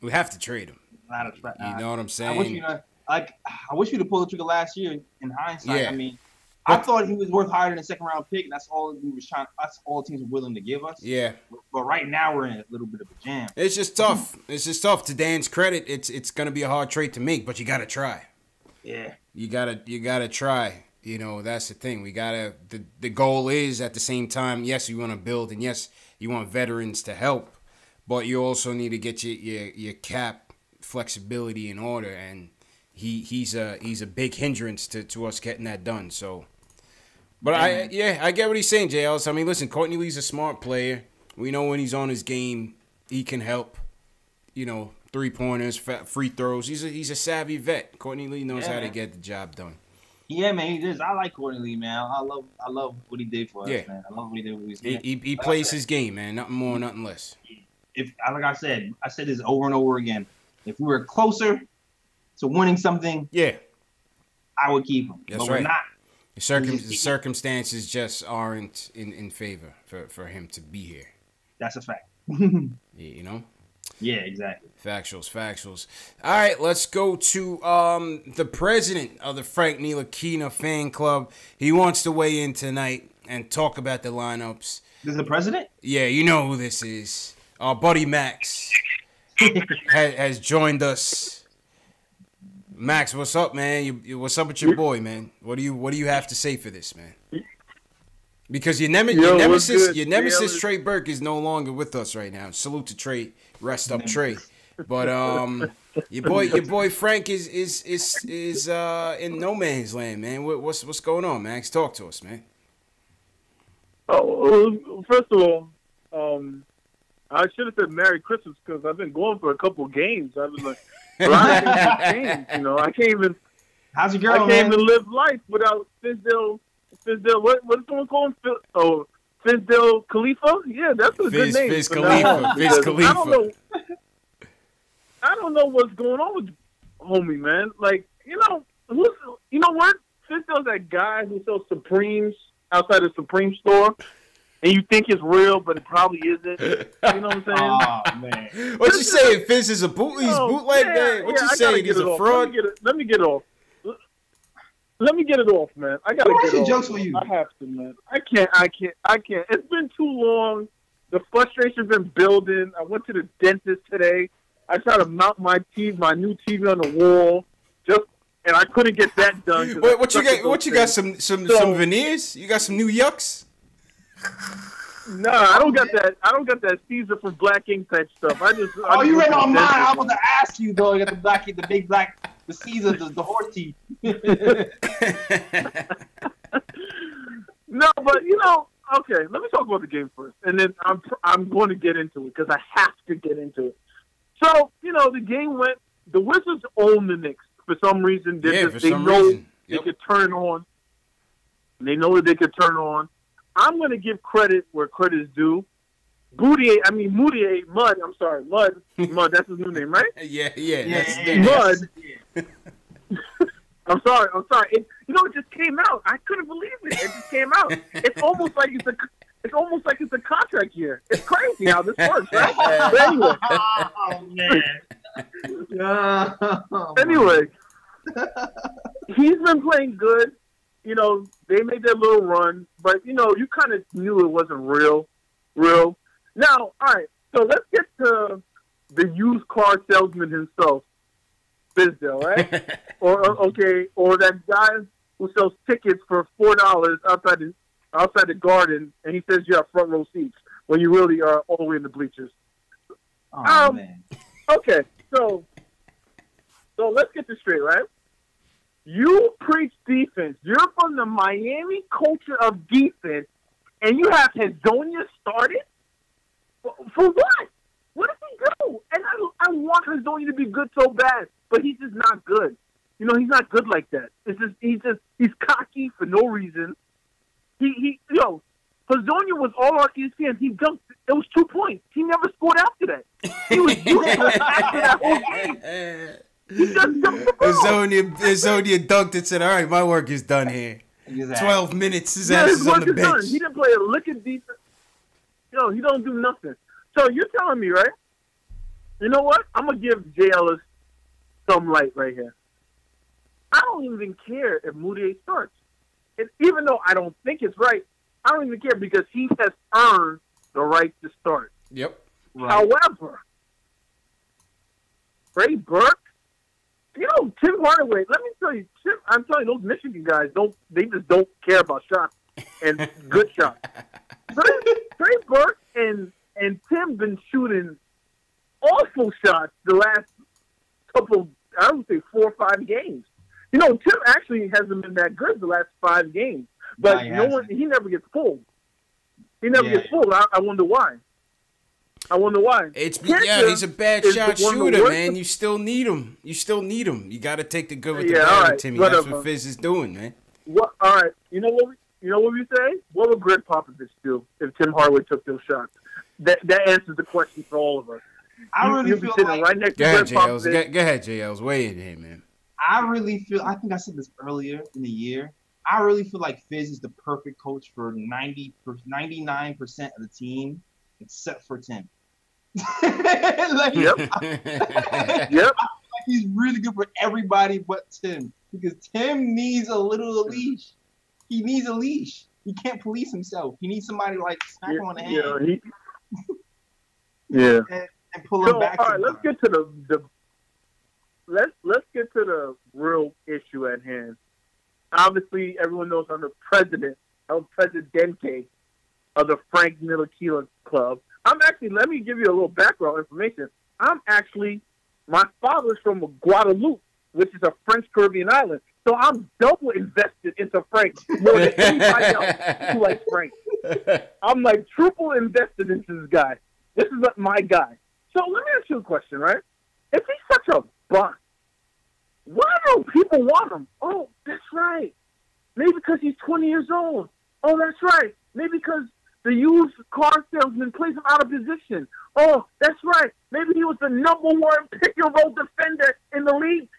We have to trade him. You know what I'm saying? I wish we'd have pulled the trigger last year. In hindsight, yeah. I mean, I thought he was worth higher than a second round pick. And that's all we was trying. That's all teams were willing to give us. Yeah. But right now we're in a little bit of a jam. It's just tough. It's just tough. To Dan's credit, it's gonna be a hard trade to make, but you gotta try. Yeah. You gotta try. That's the thing. We gotta. The goal is at the same time. Yes, you want to build, and yes, you want veterans to help, but you also need to get your cap flexibility in order, and he's a big hindrance to us getting that done. So, but I get what he's saying, JL. I mean, listen, Courtney Lee's a smart player. We know when he's on his game, he can help. 3-pointers, free throws. He's a savvy vet. Courtney Lee knows how to get the job done. Yeah, man, he does. I like Courtney Lee, man. I love what he did for us, man. I love what he did with his game. He plays his game, man. Nothing more, nothing less. Like I said this over and over again. If we were closer to winning something, I would keep him. That's but right. We're not. The circumstances just aren't in favor for him to be here. That's a fact. Yeah, exactly. Factuals. All right, let's go to the president of the Frank Ntilikina fan club. He wants to weigh in tonight and talk about the lineups. This is the president? Yeah, you know who this is. Our buddy Max has joined us. Max, what's up, man? What's up with your boy, man? What do you have to say for this, man? Because your nemesis Trey Burke is no longer with us right now. Salute to Trey. Rest up, Trey. But your boy Frank is in no man's land, man. What's going on, Max? Talk to us, man. Oh, first of all, I should have said Merry Christmas because I've been going for a couple games. I've been like, a lot of things changed, I can't even. How's your girl, I can't even live life without Fizdale. What's someone call him? Fizdale Khalifa? Yeah, that's a good name. Fizz Khalifa. I don't know what's going on with homie, man. Like, you know what? Fizdale's that guy who sells Supremes outside the Supreme store, and you think it's real, but it probably isn't. You know what I'm saying? Oh, man. What you saying? Fizz is a bootleg man? What you saying? He's a fraud? Let me get it off. Let me get it off, man. I gotta get it off. Jokes for you. I have to, man. I can't. It's been too long. The frustration's been building. I went to the dentist today. I tried to mount my new TV on the wall, and I couldn't get that done. Wait, what you got? What you got? Some veneers? You got some new yucks? Nah, I don't got that. I don't got that Caesar from Black Ink type stuff. You read on mine. I was to ask you though. You got the big black, the Caesar, the horse teeth. No, but okay. Let me talk about the game first, and then I'm going to get into it because I have to get into it. So the game went. The Wizards own the Knicks for some reason. They know they could turn on. They know that they could turn on. I'm going to give credit where credit is due. Mud. Mud, that's his new name, right? Yeah. Mud. I'm sorry. It just came out. I couldn't believe it. It just came out. It's almost like it's a contract year. It's crazy how this works, right? But anyway. Oh man. Anyway, he's been playing good. They made their little run, but you kind of knew it wasn't real. Now, all right. So let's get to the used car salesman himself, Fizdale, right? or that guy who sells tickets for $4 outside the garden, and he says you have front row seats when you really are all the way in the bleachers. Oh man. Okay, so let's get this straight, right? You preach defense. You're from the Miami culture of defense, and you have Hazonia started? For what? What does he do? And I want Hazonia to be good so bad, but he's just not good. You know, he's not good like that. It's just he's cocky for no reason. Hazonia was all on ESPN. He dunked. It was 2 points. He never scored after that. He was useless after that whole game. He just dunked the ball. Hazonia dunked and said, "All right, my work is done here." Exactly. 12 minutes. His ass is on the bench. Done. He didn't play a lick of defense. He don't do nothing. So you're telling me, right? You know what? I'm gonna give Jay Ellis some light right here. I don't even care if Moutier starts. And even though I don't think it's right, I don't even care because he has earned the right to start. Yep. Right. However, Trey Burke, Tim Hardaway, let me tell you, I'm telling you, those Michigan guys just don't care about shots and good shots. Trey Burke and Tim been shooting awful shots the last couple, I would say 4 or 5 games. Tim actually hasn't been that good the last 5 games, but he never gets pulled. He never gets pulled. I wonder why. He's a bad shot shooter, man. You still need him. You got to take the good with the bad, Timmy. That's what Fizz is doing, man. All right. You know what we say? What would Greg Popovich do if Tim Hardaway took those shots? That answers the question for all of us. I really feel like right next to Go Greg Popovich. Go ahead, JLs. Weigh in here, man. I think I said this earlier in the year. I really feel like Fizz is the perfect coach for 99% of the team, except for Tim. Yep. He's really good for everybody but Tim, because Tim needs a little leash. He needs a leash. He can't police himself. He needs somebody like smack him on the hand. And pull him back. All right, let's get to let's get to the real issue at hand. Obviously, everyone knows I'm the president of Presidente of the Frank Ntilikina Club. Let me give you a little background information. My father's from Guadeloupe, which is a French Caribbean island. So I'm double invested into Frank more than anybody else who likes Frank. I'm like triple invested into this guy. This is my guy. So let me ask you a question, right? If he's such a bust, why do people want him? Oh, that's right. Maybe because he's 20 years old. Oh, that's right. Maybe because the used car salesman plays him out of position. Oh, that's right. Maybe he was the number 1 pick-and-roll defender in the league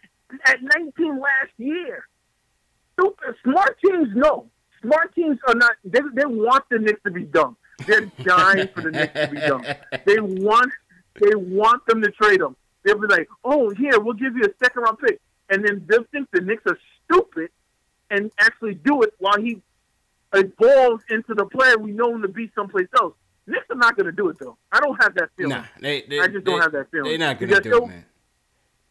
at 19 last year. Smart teams, no. Smart teams are not. They want the Knicks to be dumb. They're dying for the Knicks to be dumb. They want them to trade them. They'll be like, oh, here, we'll give you a second-round pick. And then they'll think the Knicks are stupid and actually do it while he balls into the player we know him to be someplace else. Knicks are not going to do it, though. I don't have that feeling. I just don't have that feeling. They're not going to do it, man.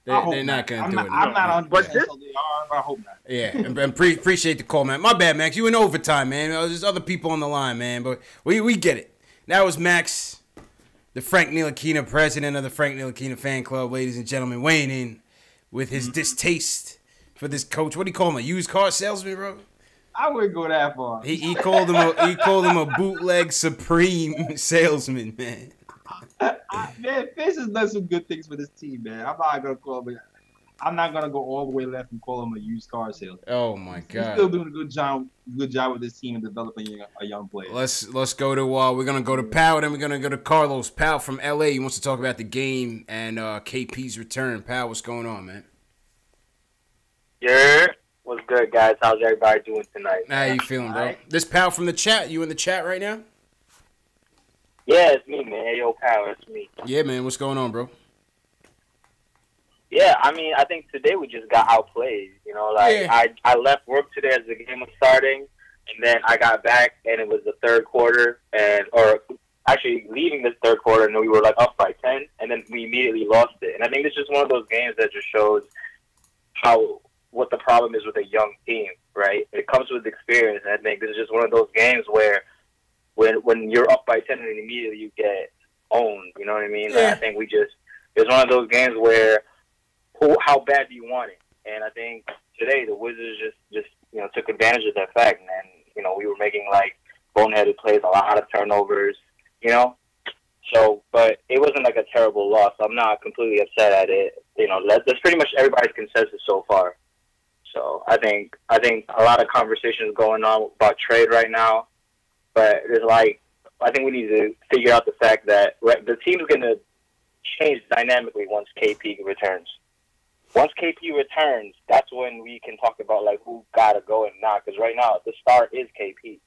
They're not going to do it. I'm not on, but so they are, but I hope not. Yeah, and appreciate the call, man. My bad, Max. You in overtime, man. There's other people on the line, man, but we get it. That was Max, the Frank Ntilikina, president of the Frank Ntilikina fan club, ladies and gentlemen, weighing in with his distaste for this coach. What do you call him, a used car salesman, bro? I wouldn't go that far. He called him a bootleg supreme salesman, man. Man, Fizz has done some good things for this team, man. I'm not gonna go all the way left and call him a used car salesman. Oh my God! He's still doing a good job with this team and developing a young player. Let's go to we're gonna go to Powell, then we're gonna go to Carlos. Powell from LA. He wants to talk about the game and KP's return. Powell, what's going on, man? Yeah. What's good, guys? How's everybody doing tonight? How you feeling, bro? This Powell from the chat. You in the chat right now? Yeah, it's me, man. Hey, yo, Powell, it's me. Yeah, man. What's going on, bro? Yeah, I mean, I think today we just got outplayed. I left work today as the game was starting, and then I got back, and it was the third quarter, or actually leaving this third quarter, and we were like up by 10, and then we immediately lost it. And I think it's just one of those games that just shows what the problem is with a young team, right? It comes with experience, and I think this is just one of those games where when you're up by 10 and immediately you get owned, you know what I mean? Yeah. I think it's one of those games where how bad do you want it? And I think today the Wizards just took advantage of that fact, and we were making boneheaded plays, a lot of turnovers, you know. So, but it wasn't like a terrible loss. I'm not completely upset at it. You know, that's pretty much everybody's consensus so far. So I think a lot of conversations going on about trade right now, but there's like, I think we need to figure out the fact that the team's going to change dynamically once KP returns. Once KP returns, that's when we can talk about like who gotta go and not. Because right now the star is KP.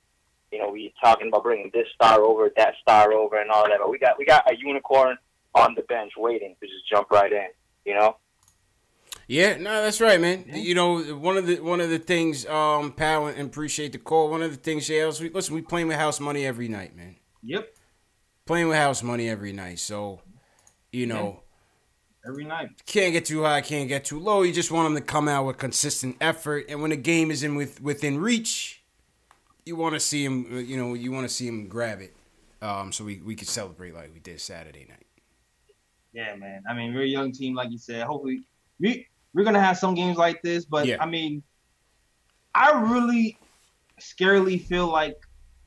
You know, we talking about bringing this star over, that star over, and all that. But we got a unicorn on the bench waiting to just jump right in. You know. Yeah, no, that's right, man. Yeah. You know, one of the things, pal, and appreciate the call. One of the things, JL, listen, we playing with house money every night, man. Yep. Playing with house money every night. So, you know, every night. Can't get too high, can't get too low. You just want them to come out with consistent effort. And when the game is within reach, you want to see him, you want to see him grab it. So we could celebrate like we did Saturday night. Yeah, man. I mean, we're a young team, like you said. Hopefully, we're going to have some games like this. But, yeah. I mean, I really scarily feel like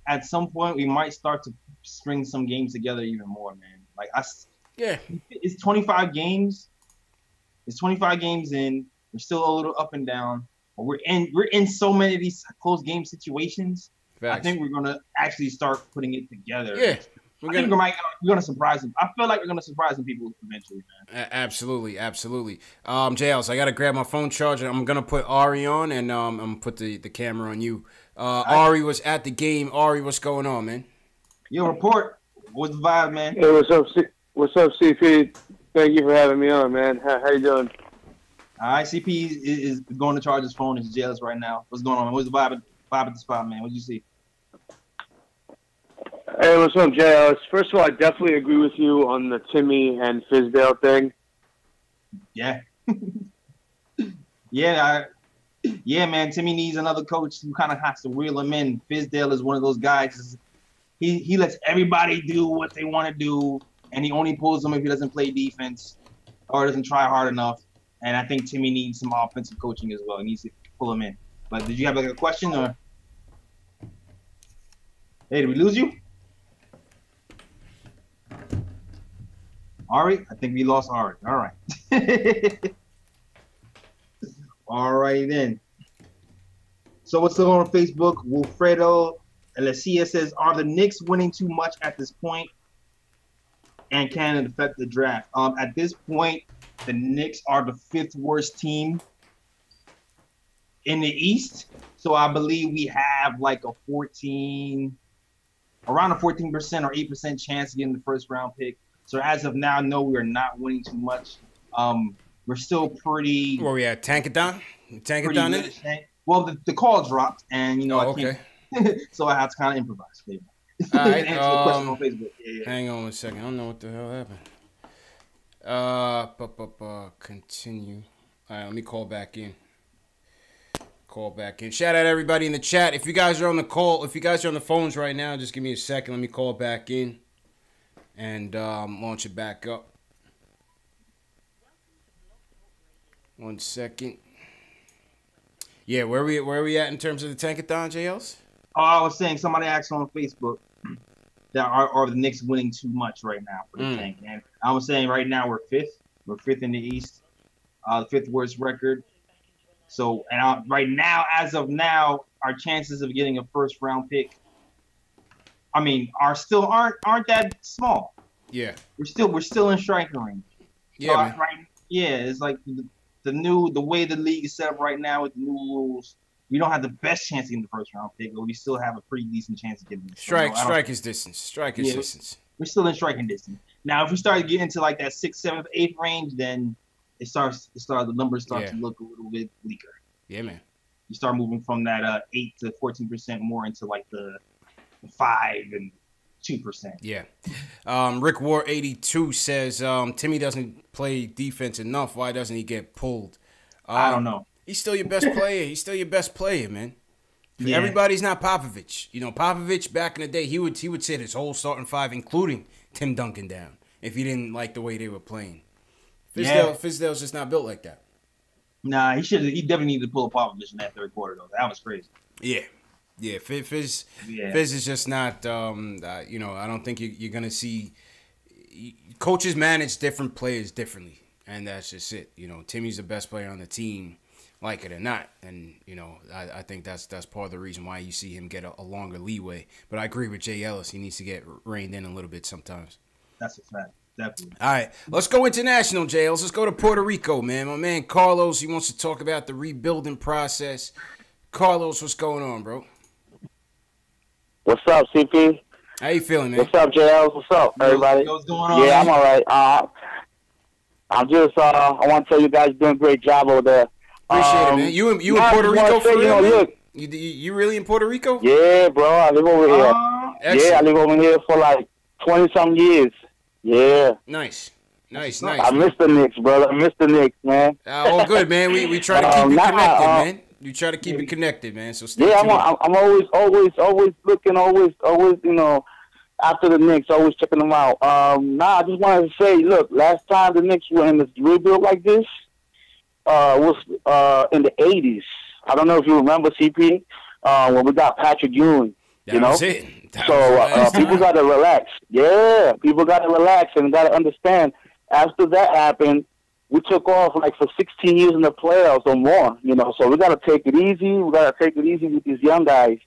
at some point we might start to string some games together even more, man. Like, it's 25 games. It's 25 games in. We're still a little up and down. But we're in so many of these close game situations. Facts. I think we're going to actually start putting it together. Yeah. We're going to surprise them. I feel like we're going to surprise some people eventually, man. Absolutely. JL, so I got to grab my phone charger. I'm going to put Ari on, and I'm going to put the camera on you. Ari was at the game. Ari, what's going on, man? Yo, report. What's the vibe, man? Hey, what's up, CP? Thank you for having me on, man. How you doing? All right, CP is going to charge his phone. He's jealous right now. What's going on, man? What's the vibe at the spot, man? What did you see? Hey, what's up, JL? First of all, I definitely agree with you on the Timmy and Fizdale thing. Yeah. Yeah, man. Timmy needs another coach who kind of has to reel him in. Fizdale is one of those guys. He lets everybody do what they want to do, and he only pulls them if he doesn't play defense or doesn't try hard enough. And I think Timmy needs some offensive coaching as well. He needs to pull him in. But did you have like a question or? Hey, did we lose you? Ari? I think we lost Ari. All right. All right, then. So what's going on Facebook? Wilfredo Alessia says, are the Knicks winning too much at this point? And can it affect the draft? At this point, the Knicks are the 5th worst team in the East. So I believe we have like around a 14% or 8% chance of getting the first round pick. So as of now, no, we are not winning too much. We're still pretty. Where we at? Tankathon? Tankathon in? Well, the call dropped, and I can't. So I have to kind of improvise. Maybe. All right. Answer the question on Facebook. Yeah. Hang on 1 second. I don't know what the hell happened. Continue. All right, let me call back in. Shout out everybody in the chat. If you guys are on the call, if you guys are on the phones right now, just give me a second. Let me call back in and launch it back up. 1 second. Yeah, where we at in terms of the Tankathon, JLs? Oh, I was saying somebody asked on Facebook that are the Knicks winning too much right now for the tank. And I was saying right now we're 5th. We're 5th in the East. The 5th worst record. So right now, as of now, our chances of getting a first round pick, I mean, aren't that small. Yeah. We're still in striking range. Yeah. So it's like the way the league is set up right now with the new rules. We don't have the best chance of getting the first round pick, but we still have a pretty decent chance of getting it. Strike is distance. Distance. We're still in striking distance. Now, if we start getting into like that 6th, 7th, 8th range, then the numbers start to look a little bit bleaker. Yeah, man. You start moving from that 8 to 14% more into like the 5 and 2%. Yeah. Rick War 82 says Timmy doesn't play defense enough. Why doesn't he get pulled? I don't know. He's still your best player. Man. Yeah. Everybody's not Popovich. Popovich back in the day, he would sit his whole starting 5, including Tim Duncan, down if he didn't like the way they were playing. Fizdale's just not built like that. Nah, he definitely needed to pull a Popovich in that third quarter though. That was crazy. Yeah. Yeah, Fizz is just not. You know, I don't think you're gonna see. Coaches manage different players differently, and that's just it. You know, Timmy's the best player on the team, like it or not, and you know, I think that's part of the reason why you see him get a longer leeway. But I agree with Jay Ellis; he needs to get reined in a little bit sometimes. That's a fact, definitely. All right, let's go international, Jay Ellis. Let's go to Puerto Rico, man. My man Carlos, he wants to talk about the rebuilding process. Carlos, what's going on, bro? What's up, CP? How you feeling, man? What's up, JL? What's up, everybody? What's going on? Yeah, man? I'm all right. I'm just, I want to tell you guys doing a great job over there. Appreciate it, man. You in Puerto Rico for real, man? Look, you really in Puerto Rico? Yeah, bro. I live over here. Yeah, I live over here for like 20-some years. Yeah. Nice. I miss the Knicks, brother. I miss the Knicks, man. All good, man. We try to keep it connected, man. You try to keep it connected, man. So stay tuned. I'm always looking, always, you know, after the Knicks, always checking them out. I just wanted to say, look, last time the Knicks were in this rebuild like this was in the 80s. I don't know if you remember, CP, when we got Patrick Ewing. You know? People got to relax. Yeah, people got to relax and got to understand. After that happened, we took off like for 16 years in the playoffs or more, you know. So we got to take it easy. We got to take it easy with these young guys.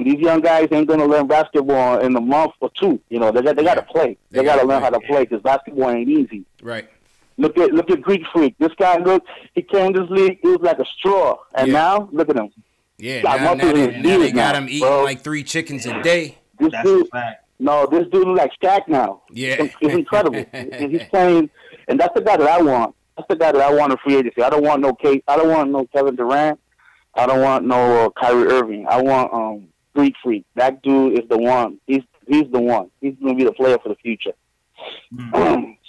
These young guys ain't going to learn basketball in a month or two. You know, they got to play. They got to learn how to play because basketball ain't easy. Right. Look at Greek Freak. This guy, he came to this league, he was like a straw. And now, look at him. Yeah, now they got him eating like 3 chickens a day. This dude look like Shaq now. Yeah. He's incredible. He's playing, and that's the guy that I want. That's the guy that I want in free agency. I don't want no Kevin Durant. I don't want no Kyrie Irving. I want Greek Freak. That dude is the one. He's the one. He's going to be the player for the future.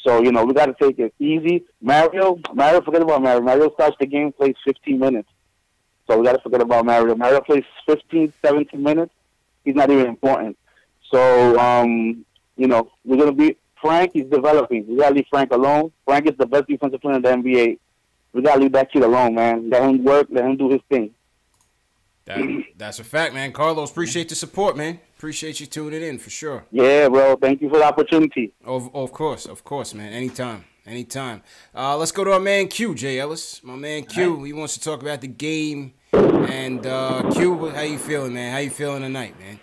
So, you know, we got to take it easy. Mario, forget about Mario. Mario starts the game, plays 15 minutes. So we got to forget about Mario. Mario plays 15, 17 minutes. He's not even important. So, you know, we're going to be Frank. He's developing. We got to leave Frank alone. Frank is the best defensive player in the NBA. We got to leave that kid alone, man. Let him work. Let him do his thing. That's a fact, man. Carlos, appreciate the support, man. Appreciate you tuning in for sure. Yeah, bro. Thank you for the opportunity. Of course, man. Anytime. Let's go to our man Q, Jay Ellis. My man Q, he wants to talk about the game. And Q, how you feeling, man? How you feeling tonight, man?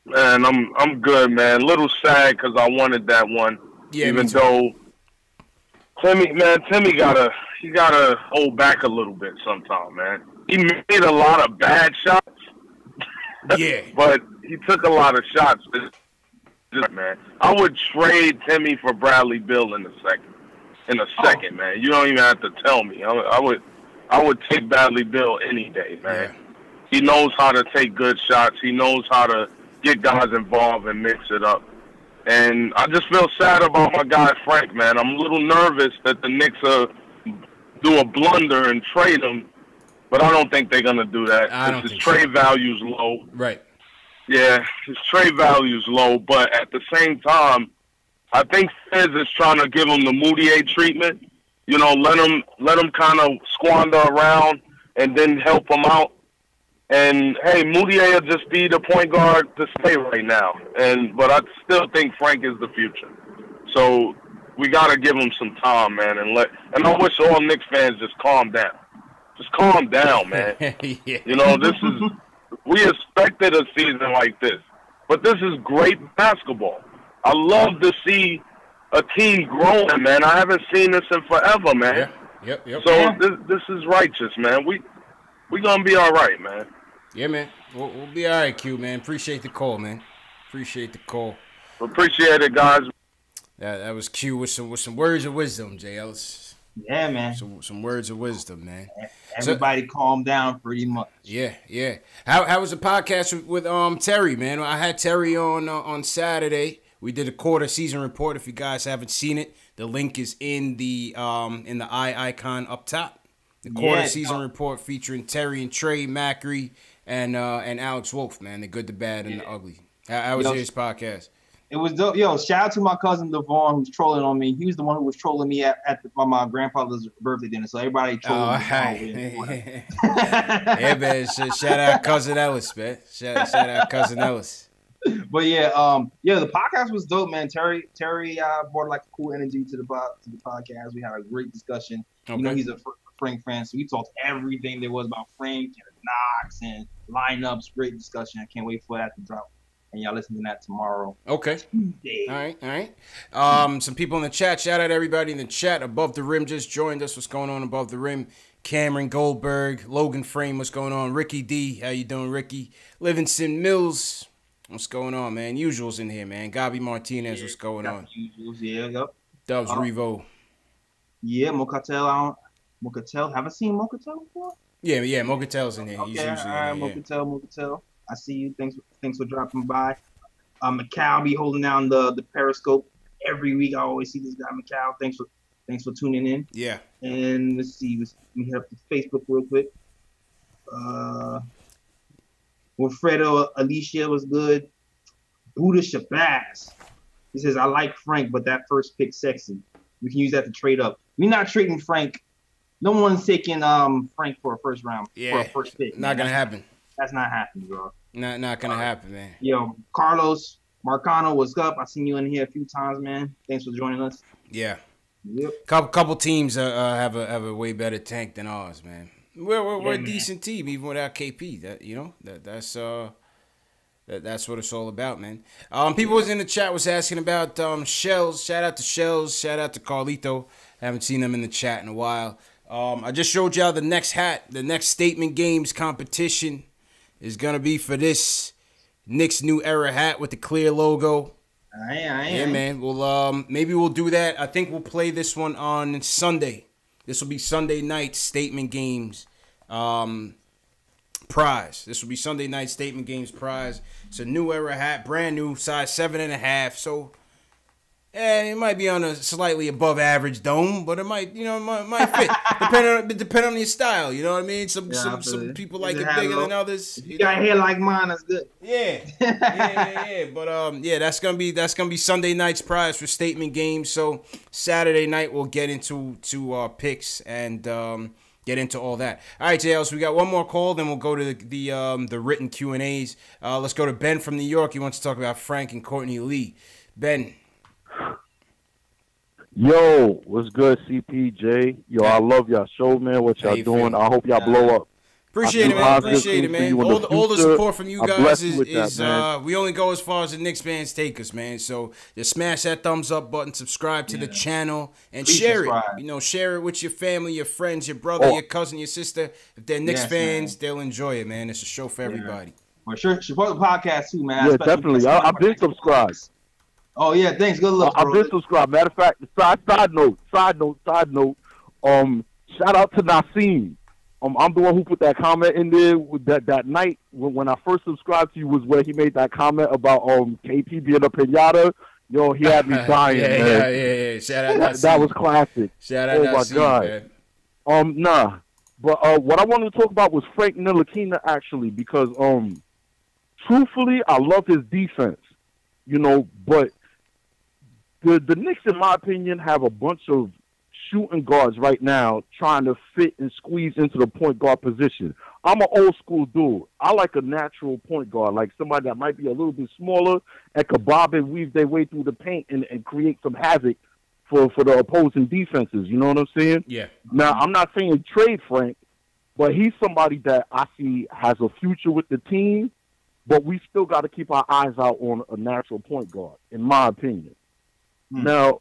Man, I'm good, man. A little sad because I wanted that one. Yeah, even though Timmy gotta hold back a little bit sometime, man. He made a lot of bad shots. Yeah. But he took a lot of shots. Man, I would trade Timmy for Bradley Beal in a second, man. You don't even have to tell me. I would take Bradley Beal any day, man. Yeah. He knows how to take good shots. He knows how to get guys involved and mix it up. And I just feel sad about my guy Frank, man. I'm a little nervous that the Knicks do a blunder and trade him, but I don't think they're gonna do that. His trade value's low. Right. Yeah, his trade value's low, but at the same time, I think Fizz is trying to give him the Moutier treatment. You know, let him kind of squander around and then help him out. And hey, Moutier will just be the point guard to stay right now. But I still think Frank is the future. So we gotta give him some time, man. And I wish all Knicks fans just calm down. Just calm down, man. Yeah. You know, we expected a season like this, but this is great basketball. I love to see a team growing, man. I haven't seen this in forever, man. Yeah. Yep. So this is righteous, man. We gonna be all right, man. Yeah, man. We'll be all right, Q, man. Appreciate the call, man. Appreciate the call. Appreciate it, guys. That was Q with some words of wisdom, Jay Ellis. Yeah, man. Some words of wisdom, man. Everybody calm down pretty much. Yeah. How was the podcast with Terry, man? I had Terry on Saturday. We did a quarter season report. If you guys haven't seen it, the link is in the eye icon up top. The quarter season report featuring Terry and Trey Macri and Alex Wolf, man. The good, the bad, and the ugly. How was his podcast? It was dope. Yo, shout out to my cousin Devon who's trolling on me. He was the one who was trolling me at my grandfather's birthday dinner. So everybody trolling me. Yeah, man. Shout out cousin Ellis, man. Shout out cousin Ellis. But yeah, the podcast was dope, man. Terry brought like a cool energy to the podcast. We had a great discussion. Okay. You know, he's a Frank fan, so we talked everything there was about Frank and Knox and lineups. Great discussion. I can't wait for that to drop. And y'all listen to that tomorrow. Okay. Tuesday. All right. Some people in the chat. Shout out everybody in the chat. Above the Rim just joined us. What's going on above the rim? Cameron Goldberg, Logan Frame. What's going on? Ricky D. How you doing, Ricky? Livingston Mills. What's going on, man? Usuals in here, man. Gabi Martinez. What's going on? Usuals, yeah. Yep. Dubs Revo. Yeah, Mocatel. Haven't seen Mocatel before? Yeah. Mocatel's in here. Okay, He's usually all right, in here. Mocatel. I see you. Thanks for dropping by. Macau be holding down the Periscope every week. I always see this guy Macau. Thanks for tuning in. Yeah. And let's see. Let me hit up the Facebook real quick. Wilfredo Alicia was good. Buddha Shabazz. He says, I like Frank, but that first pick sexy. We can use that to trade up. We're not trading Frank. No one's taking Frank for a first round. Yeah. For a first pick. Not gonna happen. That's not happening, bro. Not gonna happen, man. Yo, Carlos Marcano, what's up? I've seen you in here a few times, man. Thanks for joining us. Yeah. Yep. Couple teams have a way better tank than ours, man. We're a decent team even without KP. That's what it's all about, man. People was in the chat was asking about Shells. Shout out to Shells. Shout out to Carlito. Haven't seen them in the chat in a while. I just showed y'all the next hat. The next Statement Games competition is gonna be for this Knicks New Era hat with the clear logo. Yeah, man. Well, maybe we'll do that. I think we'll play this one on Sunday. This will be Sunday night Statement Games prize. This will be Sunday night Statement Games prize. It's a New Era hat, brand new, size 7.5. So, it might be on a slightly above average dome, but it might fit. Depending on your style, you know what I mean? Some people like it bigger than others. You got hair like mine, that's good. Yeah. But that's gonna be Sunday night's prize for Statement Games. So Saturday night we'll get into picks and get into all that. All right, JL, so we got one more call, then we'll go to the written Q&As. Let's go to Ben from New York. He wants to talk about Frank and Courtney Lee. Ben. Yo, what's good, CPJ? Yo, I love y'all show, man. What y'all doing? I hope y'all blow up. Appreciate it, man. All the support from you guys is we only go as far as the Knicks fans take us, man. So just smash that thumbs up button, subscribe to the channel, and share it. Share it with your family, your friends, your brother, your cousin, your sister. If they're Knicks fans, they'll enjoy it, man. It's a show for everybody. Well, sure, support the podcast too, man. Yeah, definitely. I've been subscribed. Oh yeah, thanks. Good luck. I've been subscribed. Matter of fact, side note. Shout out to Nassim. I'm the one who put that comment in there with that night when I first subscribed to you was where he made that comment about KP being a pinata. Yo, he had me dying, man. Yeah. Shout out Nassim. That was classic. Shout out Nassim, my God. Man. Nah. But what I wanted to talk about was Frank Ntilikina actually, because truthfully, I love his defense. But the Knicks, in my opinion, have a bunch of shooting guards right now trying to fit and squeeze into the point guard position. I'm an old school dude. I like a natural point guard, like somebody that might be a little bit smaller and could bob and weave their way through the paint and create some havoc for the opposing defenses. You know what I'm saying? Yeah. Now, I'm not saying trade Frank, but he's somebody that I see has a future with the team, but we still got to keep our eyes out on a natural point guard, in my opinion. Now,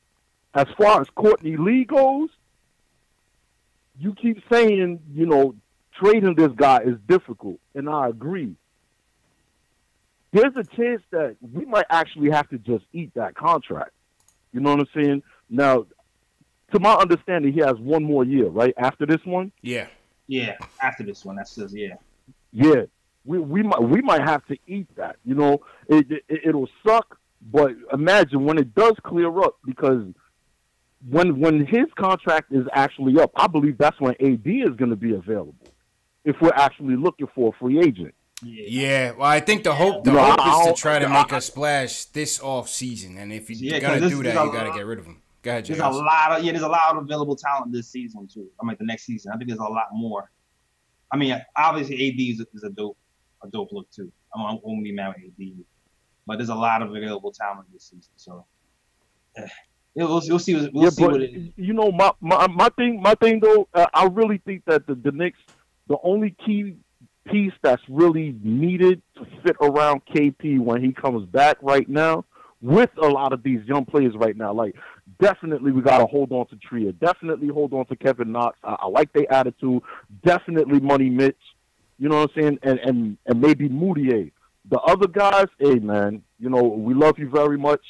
as far as Courtney Lee goes, you keep saying, trading this guy is difficult, and I agree. There's a chance that we might actually have to just eat that contract. You know what I'm saying? Now, to my understanding, he has one more year, right, after this one? Yeah. Yeah, after this one, that says, yeah. Yeah. We might have to eat that. It'll suck, but imagine when it does clear up, because when his contract is actually up, I believe that's when AD is going to be available, if we're actually looking for a free agent. Yeah, well, I think the hope is to try to make a splash this off season, and if you're gonna do that, you gotta get rid of him. Go ahead, There's Jay. there's a lot of available talent this season too. I mean, the next season, I think there's a lot more. I mean, obviously AD is a dope look too. I won't be mad with AD, but there's a lot of available talent this season. So we'll see. We'll see what it is. You know, my thing though, I really think that the Knicks, the only key piece that's really needed to fit around KP when he comes back right now, with a lot of these young players right now, like definitely we got to hold on to Tria. Definitely hold on to Kevin Knox. I like their attitude. Definitely Money Mitch. You know what I'm saying? And maybe Moutier. The other guys, hey man, you know, we love you very much.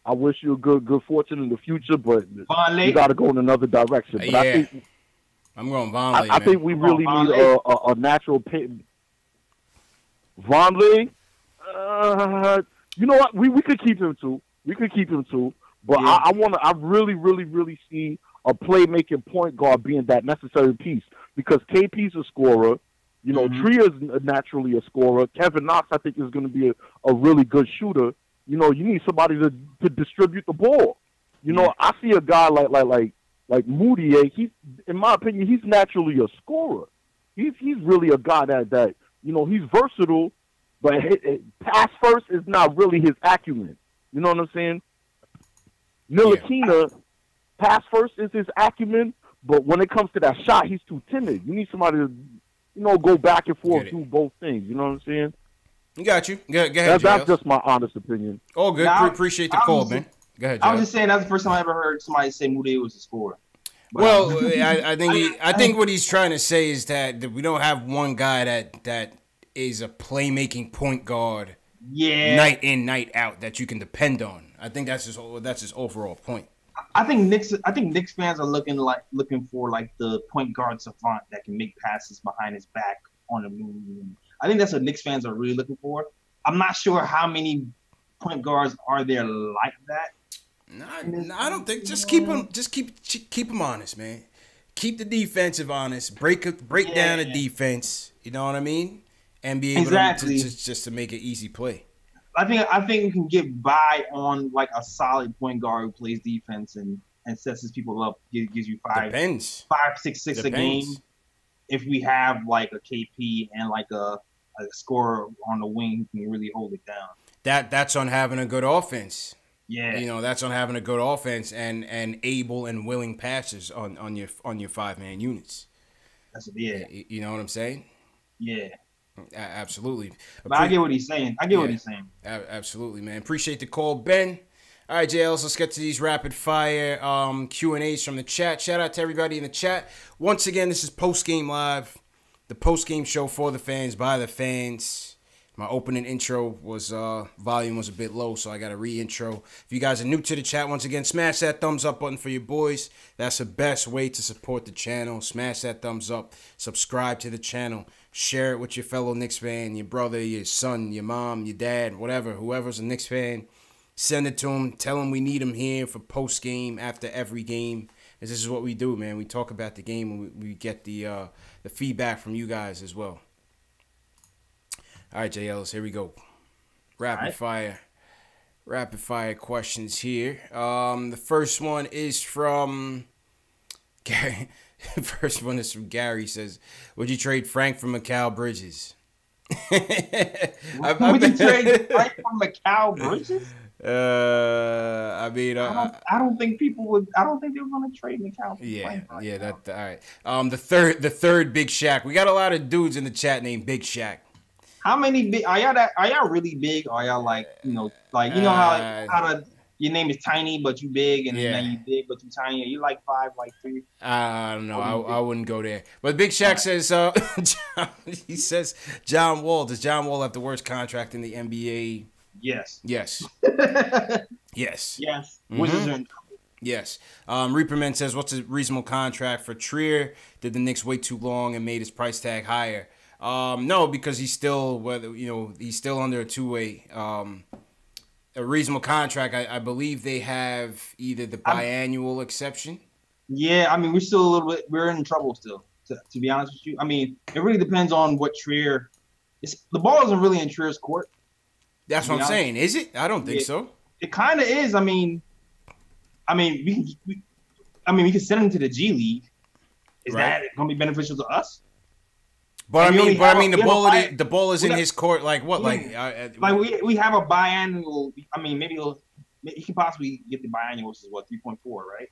I wish you a good fortune in the future, but you got to go in another direction. But I think I'm going Vonleh. I think we really need a natural Vonleh. You know what? We could keep him too. But I really see a playmaking point guard being that necessary piece, because KP's a scorer. You know, Tria's naturally a scorer. Kevin Knox, I think, is going to be a really good shooter. You know, you need somebody to distribute the ball. You know, I see a guy like Moutier. He's, in my opinion, he's naturally a scorer. He's really a guy that you know, he's versatile, but pass first is not really his acumen. You know what I'm saying? Ntilikina, pass first is his acumen, but when it comes to that shot, he's too timid. You need somebody to, you know, go back and forth, do both things. You know what I'm saying? You got you. Go ahead, that's just my honest opinion. Oh, good. Appreciate the call, man. Go ahead, I was just saying that's the first time I ever heard somebody say Moutier was a scorer. But, well, I think what he's trying to say is that we don't have one guy that is a playmaking point guard, night in, night out, that you can depend on. I think that's his overall point. I think Knicks fans are looking for the point guard savant that can make passes behind his back on the move. I think that's what Knicks fans are really looking for. I'm not sure how many point guards are there like that. No, I don't think. Just keep them honest, man. Keep the defensive honest. Break down the defense. You know what I mean? And be able to make an easy play. I think we can get by on like a solid point guard who plays defense and sets his people up. Gives you 5-6 a game. If we have like a KP and like a scorer on the wing who can really hold it down. That's on having a good offense. Yeah, you know, that's on having a good offense and able and willing passers on your 5-man units. You know what I'm saying? Yeah, absolutely. But I get what he's saying. Absolutely, man. Appreciate the call, Ben. All right, JLs, let's get to these rapid fire Q&As from the chat. Shout out to everybody in the chat. Once again, this is Post Game Live, the post game show for the fans, by the fans. My opening intro was volume was a bit low, so I got a re-intro. If you guys are new to the chat, once again, smash that thumbs up button for your boys. That's the best way to support the channel. Smash that thumbs up. Subscribe to the channel. Share it with your fellow Knicks fan, your brother, your son, your mom, your dad, whatever. Whoever's a Knicks fan, send it to them. Tell them we need them here for post game, after every game. This is what we do, man. We talk about the game and we get the feedback from you guys as well. All right, JLs, here we go. Rapid fire questions here. The first one is from Gary. The first one is from Gary. He says, "Would you trade Frank for Mikal Bridges?" Would you trade Frank for Mikal Bridges? I mean, I don't think people would. I don't think they were going to trade Mikal. That all right. The third Big Shaq. We got a lot of dudes in the chat named Big Shaq. How many big are y'all? Are y'all really big? Or are y'all like how your name is tiny but you big, and then you big but you tiny? Are you like 5'3"? I don't know. I wouldn't go there. But Big Shaq says, he says, John Wall. Does John Wall have the worst contract in the NBA? Yes. Yes. Yes. Mm-hmm. Wizards are in trouble. Yes. Reaperman says, what's a reasonable contract for Trier? Did the Knicks wait too long and made his price tag higher? No, because he's still under a two-way. A reasonable contract. I believe they have either the biannual exception. Yeah, I mean we're in trouble still. To be honest with you, I mean it really depends on what Trier the ball isn't really in Trier's court. That's what I'm saying. Is it? I don't think so. It kind of is. I mean, we can send him to the G League. Is that going to be beneficial to us? But the ball is in his court. Like what? We have a biannual. I mean, maybe he can possibly get the biannual, which is what 3.4, right?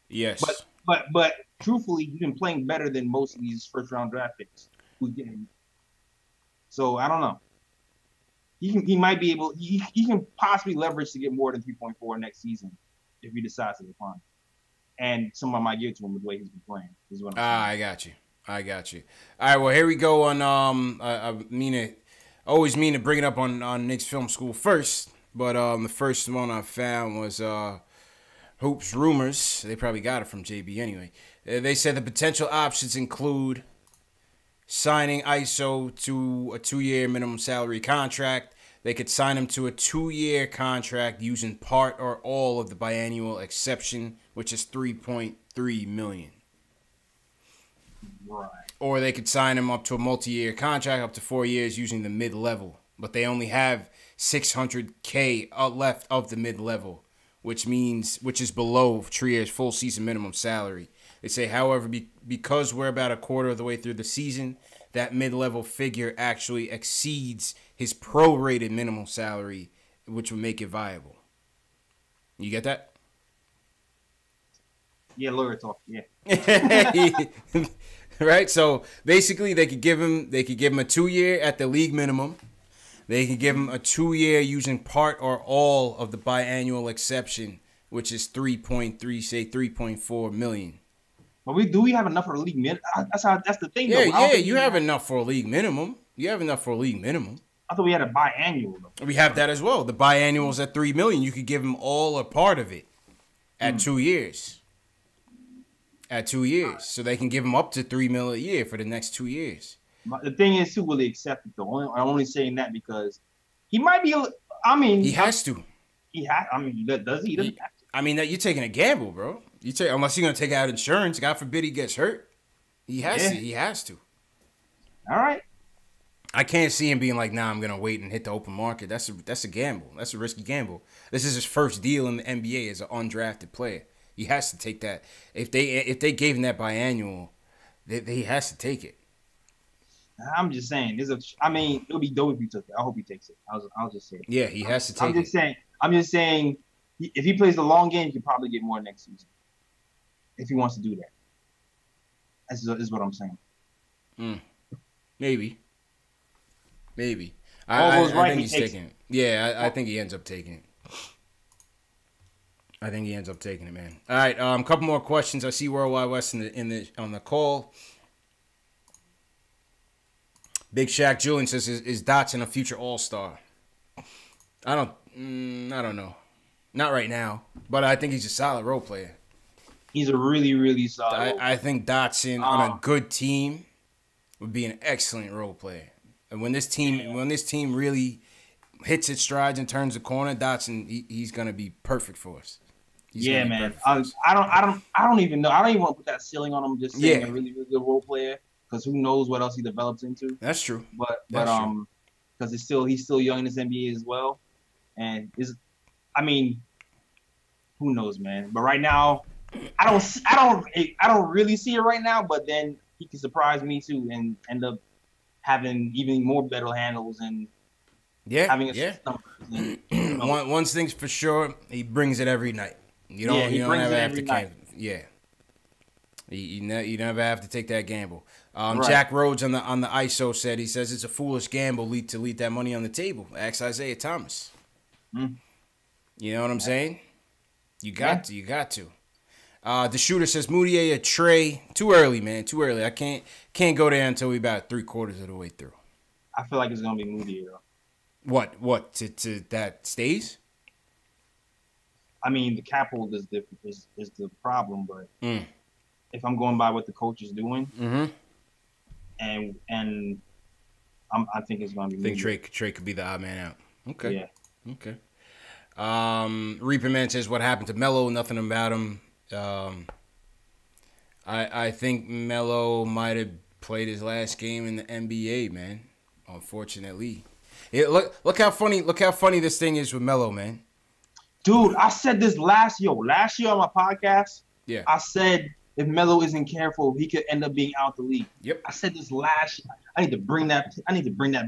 Yes. But truthfully, he's been playing better than most of these first round draft picks. So I don't know. He might be able. He can possibly leverage to get more than 3.4 next season if he decides to decline. And someone might give it to him with the way he's been playing. Is what I'm saying. I got you. All right, well, here we go on I always mean to bring it up on Knicks Film School first, but the first one I found was Hoops Rumors. They probably got it from JB anyway. They said the potential options include signing ISO to a 2-year minimum salary contract. They could sign him to a 2-year contract using part or all of the biannual exception, which is $3.3 million. Right. Or they could sign him up to a multi-year contract up to 4 years using the mid-level. But they only have $600K left of the mid-level, which is below Trier's full season minimum salary. They say, however, because we're about a quarter of the way through the season, that mid-level figure actually exceeds his prorated minimum salary, which would make it viable. You get that? Yeah, lawyer talk. Yeah. Right. So basically, they could give him a 2-year at the league minimum. They could give him a 2-year using part or all of the biannual exception, which is 3.4 million. But we have enough for a league minimum. That's the thing. Yeah, you have enough for a league minimum. I thought we had a biannual though. We have that as well. The biannual's at $3 million. You could give him all or part of it at 2 years. So they can give him up to $3 million a year for the next 2 years. But the thing is, who will they accept it though? I'm only saying that because he might be. He has to. Does he? Doesn't have to. I mean, you're taking a gamble, bro. Unless you're gonna take out insurance. God forbid he gets hurt. He has to. All right. I can't see him being like, nah, I'm gonna wait and hit the open market. That's a gamble. That's a risky gamble. This is his first deal in the NBA as an undrafted player. He has to take that. If they gave him that biannual, he has to take it. I'm just saying. It would be dope if he took it. I hope he takes it. I'll just say it. Yeah, he has to take it. I'm just saying. If he plays the long game, he can probably get more next season. If he wants to do that. That's what I'm saying. Maybe. I think he's taking it. Yeah, I think he ends up taking it. Man. All right, a couple more questions. I see Worldwide West on the call. Big Shaq Julian says, "Is Dotson a future All-Star?" I don't know. Not right now, but I think he's a solid role player. He's a really, really solid. I think Dotson on a good team would be an excellent role player. And when this team really hits its strides and turns the corner, Dotson he's gonna be perfect for us. Yeah, man. I don't even know. I don't even want to put that ceiling on him. Just saying a really, really good role player, because who knows what else he develops into. That's true. But because he's still young in this NBA as well, and who knows, man. But right now, I don't really see it right now. But then he can surprise me too and end up having even more better handles and having one thing's for sure, he brings it every night. You don't ever have to cancel. Yeah. You never have to take that gamble. Right. Jack Rhodes on the ISO said, he says it's a foolish gamble to leave that money on the table. Ask Isaiah Thomas. You know what I'm saying? You got to. The shooter says Moutier, Trey. Too early, man. Too early. I can't go there until we about 3/4 of the way through. I feel like it's gonna be Moutier. What? To that stays? I mean, the cap hold is the problem, but if I'm going by what the coach is doing, and I think it's gonna be. I think Trey could be the odd man out. Okay. Yeah. Okay. Reaper Man says, what happened to Melo? Nothing about him. I think Melo might have played his last game in the NBA, man. Unfortunately. Look how funny this thing is with Melo, man. Dude, I said this last year on my podcast. Yeah. I said if Melo isn't careful, he could end up being out the league. Yep. I said this last year. I need to bring that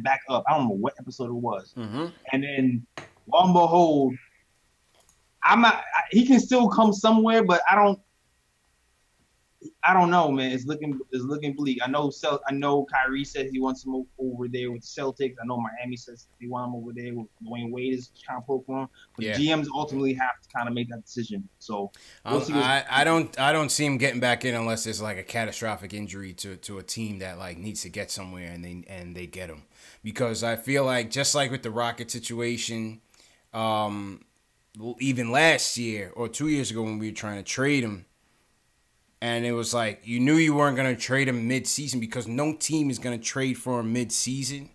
back up. I don't know what episode it was. Mm-hmm. And then, lo and behold, he can still come somewhere, but I don't know, man. It's looking bleak. I know Kyrie said he wants him over there with the Celtics. I know Miami says they want him over there with Dwayne Wade is trying to poke for him. But GMs ultimately have to kind of make that decision. So we'll see. I don't see him getting back in unless there's like a catastrophic injury to a team that like needs to get somewhere and they get him. Because I feel like just like with the Rocket situation, even last year or 2 years ago when we were trying to trade him. And it was like, you knew you weren't going to trade him mid-season because no team is going to trade for him mid-season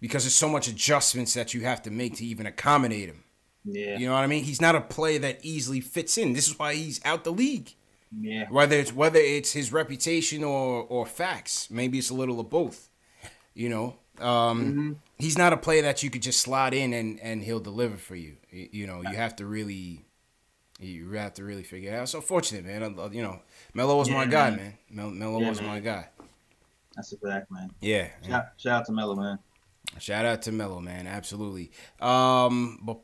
because there's so much adjustments that you have to make to even accommodate him. Yeah. You know what I mean? He's not a player that easily fits in. This is why he's out the league. Yeah. Whether it's his reputation or facts. Maybe it's a little of both. You know? He's not a player that you could just slide in and he'll deliver for you. You know, you have to really figure it out. It's unfortunate, man. You know, Melo was my guy, man. Melo was my guy. That's a fact, man. Yeah. Shout out to Melo, man. Shout out to Melo, man. Absolutely. Above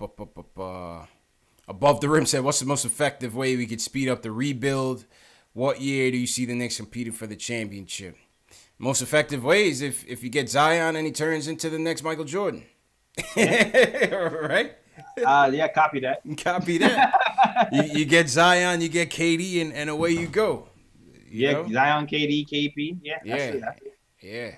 the Rim said, what's the most effective way we could speed up the rebuild? What year do you see the Knicks competing for the championship? Most effective way is if you get Zion and he turns into the next Michael Jordan. Right? Yeah, copy that. Copy that. you get Zion, you get KD, and away you go. You know? Zion, KD, KP. Yeah. That's it. Yeah.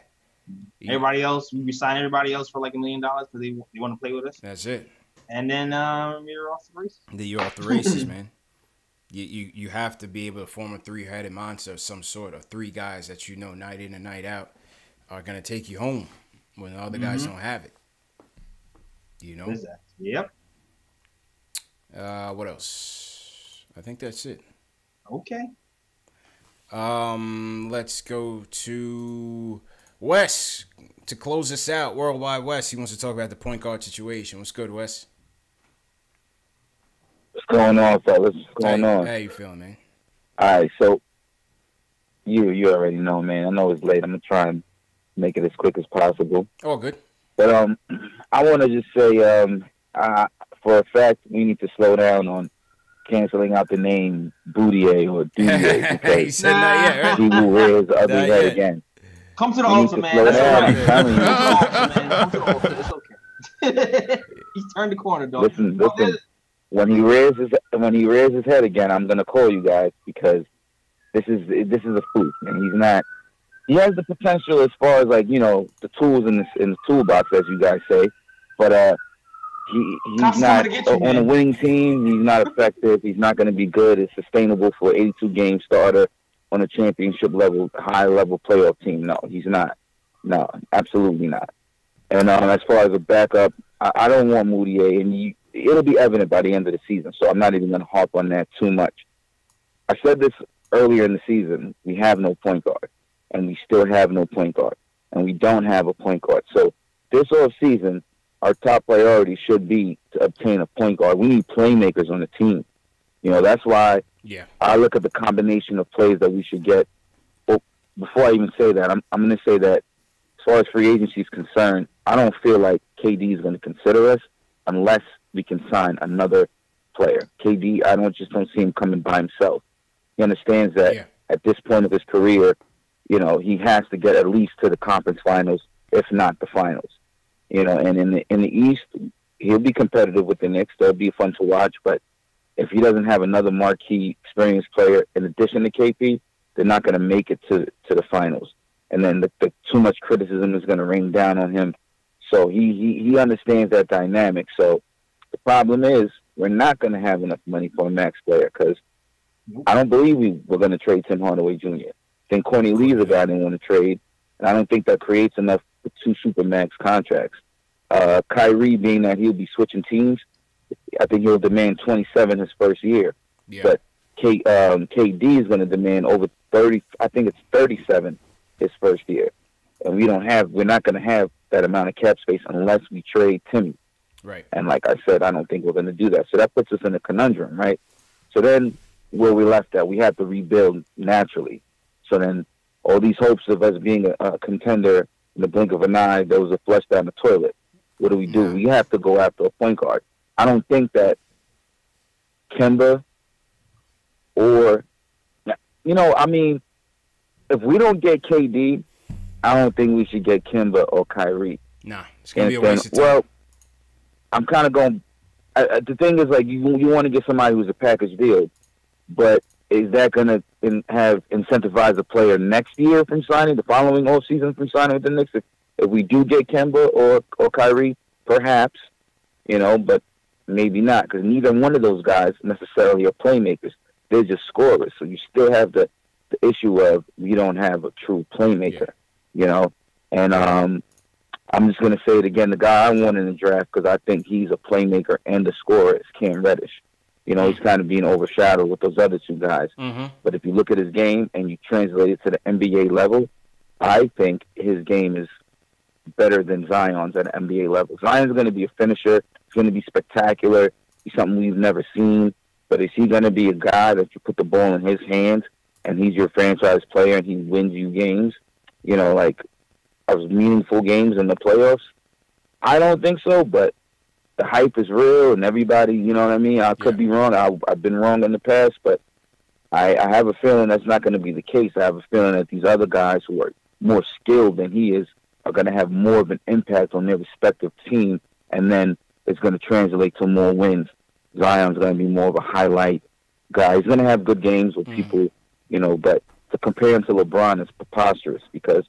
Everybody else, we sign everybody else for like $1 million because they want to play with us. That's it. And then you're off the races. Then you're off the races, man. You have to be able to form a three-headed monster of some sort, of three guys that you know night in and night out are going to take you home when the other guys don't have it. You know? Yep. What else? I think that's it. Okay. Let's go to Wes to close this out. Worldwide Wes, he wants to talk about the point guard situation. What's good, Wes? What's going on, fellas? What's going on? How you feeling, man? All right, so you already know, man. I know it's late. I'm gonna try and make it as quick as possible. Oh, good. But I want to just say, for a fact, we need to slow down on canceling out the name Boudier or Dudier because he said not yet, right? he will rear his ugly head again. Come to the altar, man. That's down, right. I'm telling you. Come to the altar. It's okay. He turned the corner, dog. Listen. When he rears his head again, I'm gonna call you guys because this is a fluke, and he's not. He has the potential as far as like the tools in the toolbox, as you guys say, but he's not on a winning team. He's not effective. He's not going to be good. It's sustainable for 82 game starter on a championship level, high level playoff team. No, he's not. No, absolutely not. And as far as a backup, I don't want Moutier, and it'll be evident by the end of the season. So I'm not even going to harp on that too much. I said this earlier in the season. We have no point guard, and we still have no point guard, and we don't have a point guard. So this off season, our top priority should be to obtain a point guard. We need playmakers on the team. That's why I look at the combination of plays that we should get. Well, before I even say that, I'm going to say that as far as free agency is concerned, I don't feel like KD is going to consider us unless we can sign another player. KD, I don't see him coming by himself. He understands that at this point of his career, he has to get at least to the conference finals, if not the finals. And in the East, he'll be competitive with the Knicks. That'll be fun to watch. But if he doesn't have another marquee, experienced player in addition to KP, they're not going to make it to the finals. And then the too much criticism is going to rain down on him. So he understands that dynamic. So the problem is we're not going to have enough money for a max player because I don't believe we're going to trade Tim Hardaway Jr. I think Courtney Lee's a guy they want to trade, and I don't think that creates enough for two supermax contracts. Kyrie, being that he'll be switching teams, I think he'll demand 27 his first year. Yeah. But KD is going to demand over 30. I think it's 37 his first year. and we're not going to have that amount of cap space unless we trade Timmy. Right. And like I said, I don't think we're going to do that. So that puts us in a conundrum, right? So then where we left at, we have to rebuild naturally. So then all these hopes of us being a contender in the blink of an eye, those are flushed down the toilet. What do? We have to go after a point guard. I don't think that Kemba or, I mean, if we don't get KD, I don't think we should get Kemba or Kyrie. Nah, it's going to be a waste of time. Well, I'm kind of going. The thing is, like, you want to get somebody who's a package deal, but is that going to have incentivize a player next year from signing, the following off season from signing with the Knicks? If we do get Kemba or Kyrie, perhaps, but maybe not, because neither one of those guys necessarily are playmakers. They're just scorers. So you still have the issue of you don't have a true playmaker, And I'm just going to say it again. The guy I want in the draft, because I think he's a playmaker and a scorer, is Cam Reddish. He's kind of being overshadowed with those other two guys. Mm-hmm. But if you look at his game and you translate it to the NBA level, I think his game is better than Zion's at an NBA level. Zion's going to be a finisher. He's going to be spectacular. He's something we've never seen. But is he going to be a guy that you put the ball in his hands and he's your franchise player and he wins you games, meaningful games in the playoffs? I don't think so, but the hype is real and everybody, you know what I mean? I could be wrong. I've been wrong in the past, but I have a feeling that's not going to be the case. I have a feeling that these other guys who are more skilled than he is are going to have more of an impact on their respective team, and then it's going to translate to more wins. Zion's going to be more of a highlight guy. He's going to have good games with people, but to compare him to LeBron is preposterous because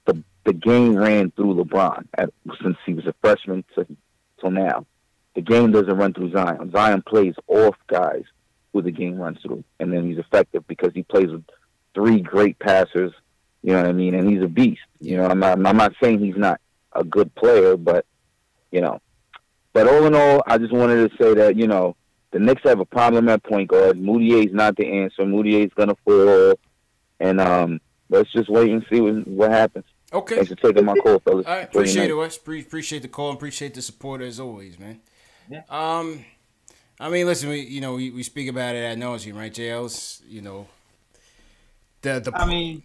the game ran through LeBron since he was a freshman till now. The game doesn't run through Zion. Zion plays off guys who the game runs through, and then he's effective because he plays with three great passers. You know what I mean? And he's a beast. I'm not saying he's not a good player, but But all in all, I just wanted to say that the Knicks have a problem at point guard. Moutier's not the answer. Moutier's gonna fall, and let's just wait and see what happens. Okay. Thanks for taking my call, fellas. All right, appreciate it, Wes. Appreciate the call and appreciate the support as always, man. Yeah. I mean, listen, we speak about it ad nauseum, right, JLs? I mean,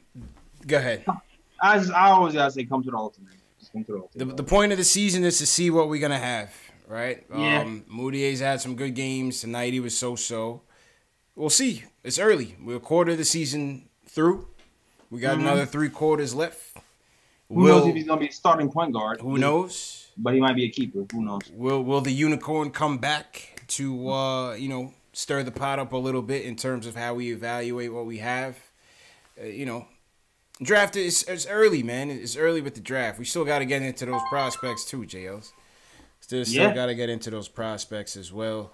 go ahead. I always gotta say, come to the ultimate. Just come to the ultimate. The point of the season is to see what we're gonna have, right? Yeah. Moutier's had some good games tonight. He was so. We'll see. It's early. We're a quarter of the season through. We got another 3 quarters left. Who knows if he's gonna be a starting point guard? Who knows? But he might be a keeper. Who knows? Will the unicorn come back to stir the pot up a little bit in terms of how we evaluate what we have? Draft is early, man. It's early with the draft. We still got to get into those prospects too, JLs. Still got to get into those prospects as well.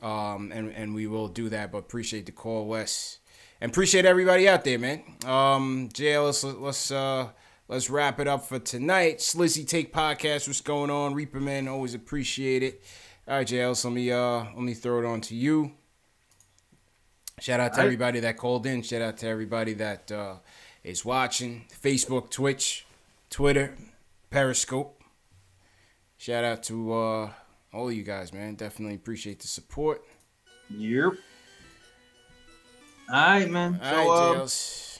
And we will do that. But appreciate the call, Wes, and appreciate everybody out there, man. JL, let's wrap it up for tonight. Slizzy Take Podcast, what's going on? Reaper Man, always appreciate it. All right, JL, so let me throw it on to you. Shout out to everybody that called in. Shout out to everybody that is watching. Facebook, Twitch, Twitter, Periscope. Shout out to all of you guys, man. Definitely appreciate the support. Yep. All right, man. All right, JLs.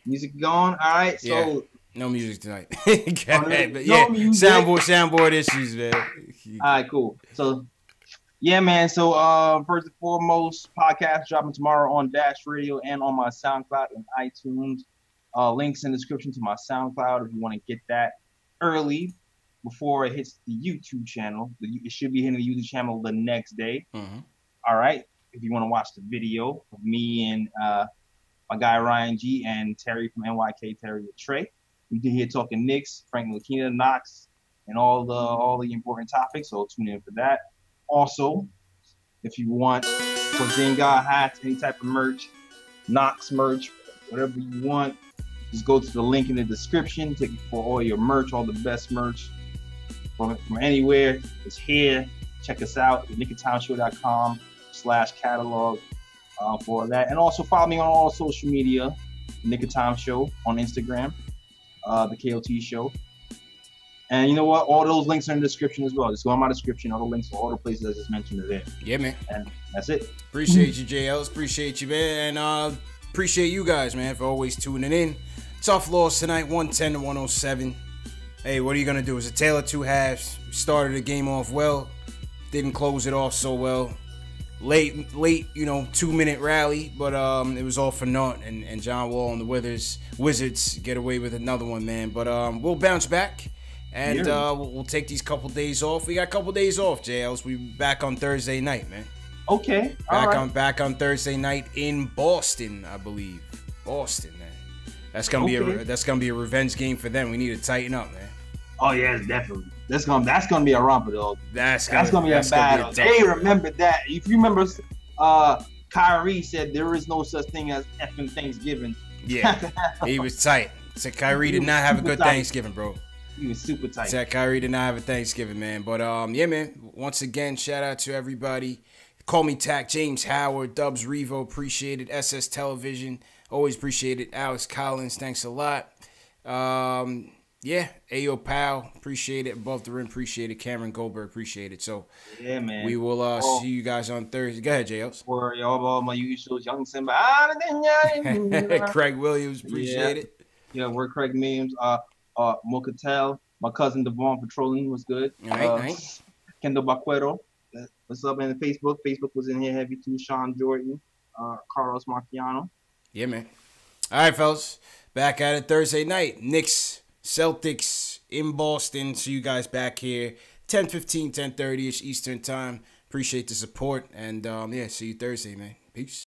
Music going? All right, so... Yeah. No music tonight. But yeah, soundboard issues, man. All right, cool. So, yeah, man. So, first and foremost, podcast dropping tomorrow on Dash Radio and on my SoundCloud and iTunes. Links in the description to my SoundCloud if you want to get that early before it hits the YouTube channel. It should be hitting the YouTube channel the next day. Mm-hmm. All right. If you want to watch the video of me and my guy Ryan G and Terry from NYK, Terry with Trey. We did here talking Knicks, Frank Lakina, Knox, and all the important topics. So tune in for that. Also, if you want Pozinga hats, any type of merch, Knox merch, whatever you want, just go to the link in the description. Take it for all your merch, all the best merch from anywhere. It's here. Check us out at nickoftimeshow.com/catalog for that. And also follow me on all social media, Nick of Time Show on Instagram. the KOT show. And you know what? All those links are in the description as well. Just go in my description. All the links to all the places I just mentioned are there. Yeah, man. And that's it. Appreciate you, JLs. Appreciate you, man. And appreciate you guys, man, for always tuning in. Tough loss tonight, 110 to 107. Hey, what are you going to do? It's a tale of two halves. We started the game off well. Didn't close it off so well. Late, 2-minute rally, but it was all for naught. And John Wall and the Wizards get away with another one, man. But we'll bounce back. And we'll take these couple days off. We got a couple days off, JLs. We back on Thursday night, man. Okay. Back on Thursday night in Boston, I believe. Boston, man. That's gonna be a revenge game for them. We need to tighten up, man. Oh yeah, definitely. That's gonna be a romper though. That's gonna be a battle. They remember that. If you remember, Kyrie said there is no such thing as effing Thanksgiving. Yeah, he was tight. Said Kyrie did not have a good Thanksgiving, bro. He was super tight. Said Kyrie did not have a Thanksgiving, man. But yeah, man. Once again, shout out to everybody. Call me Tack, James Howard, Dubs Revo, appreciate it. SS Television, always appreciate it. Alex Collins, thanks a lot. Yeah, Ayo Powell, appreciate it. Above the Rim, appreciate it. Cameron Goldberg, appreciate it. So yeah, man. We will see you guys on Thursday. Go ahead, JLs. For all my usual young Simba. Craig Williams, appreciate it. Yeah, we're Craig Williams. Mocatel, my cousin Devon Petroleum was good. All right. Kendall Baquero, what's up, man? Facebook was in here heavy too. Sean Jordan, Carlos Marciano. Yeah, man. All right, fellas, back at it Thursday night. Knicks, Celtics in Boston. See you guys back here 10:15, 10:30ish Eastern time. Appreciate the support, and yeah, see you Thursday, man. Peace.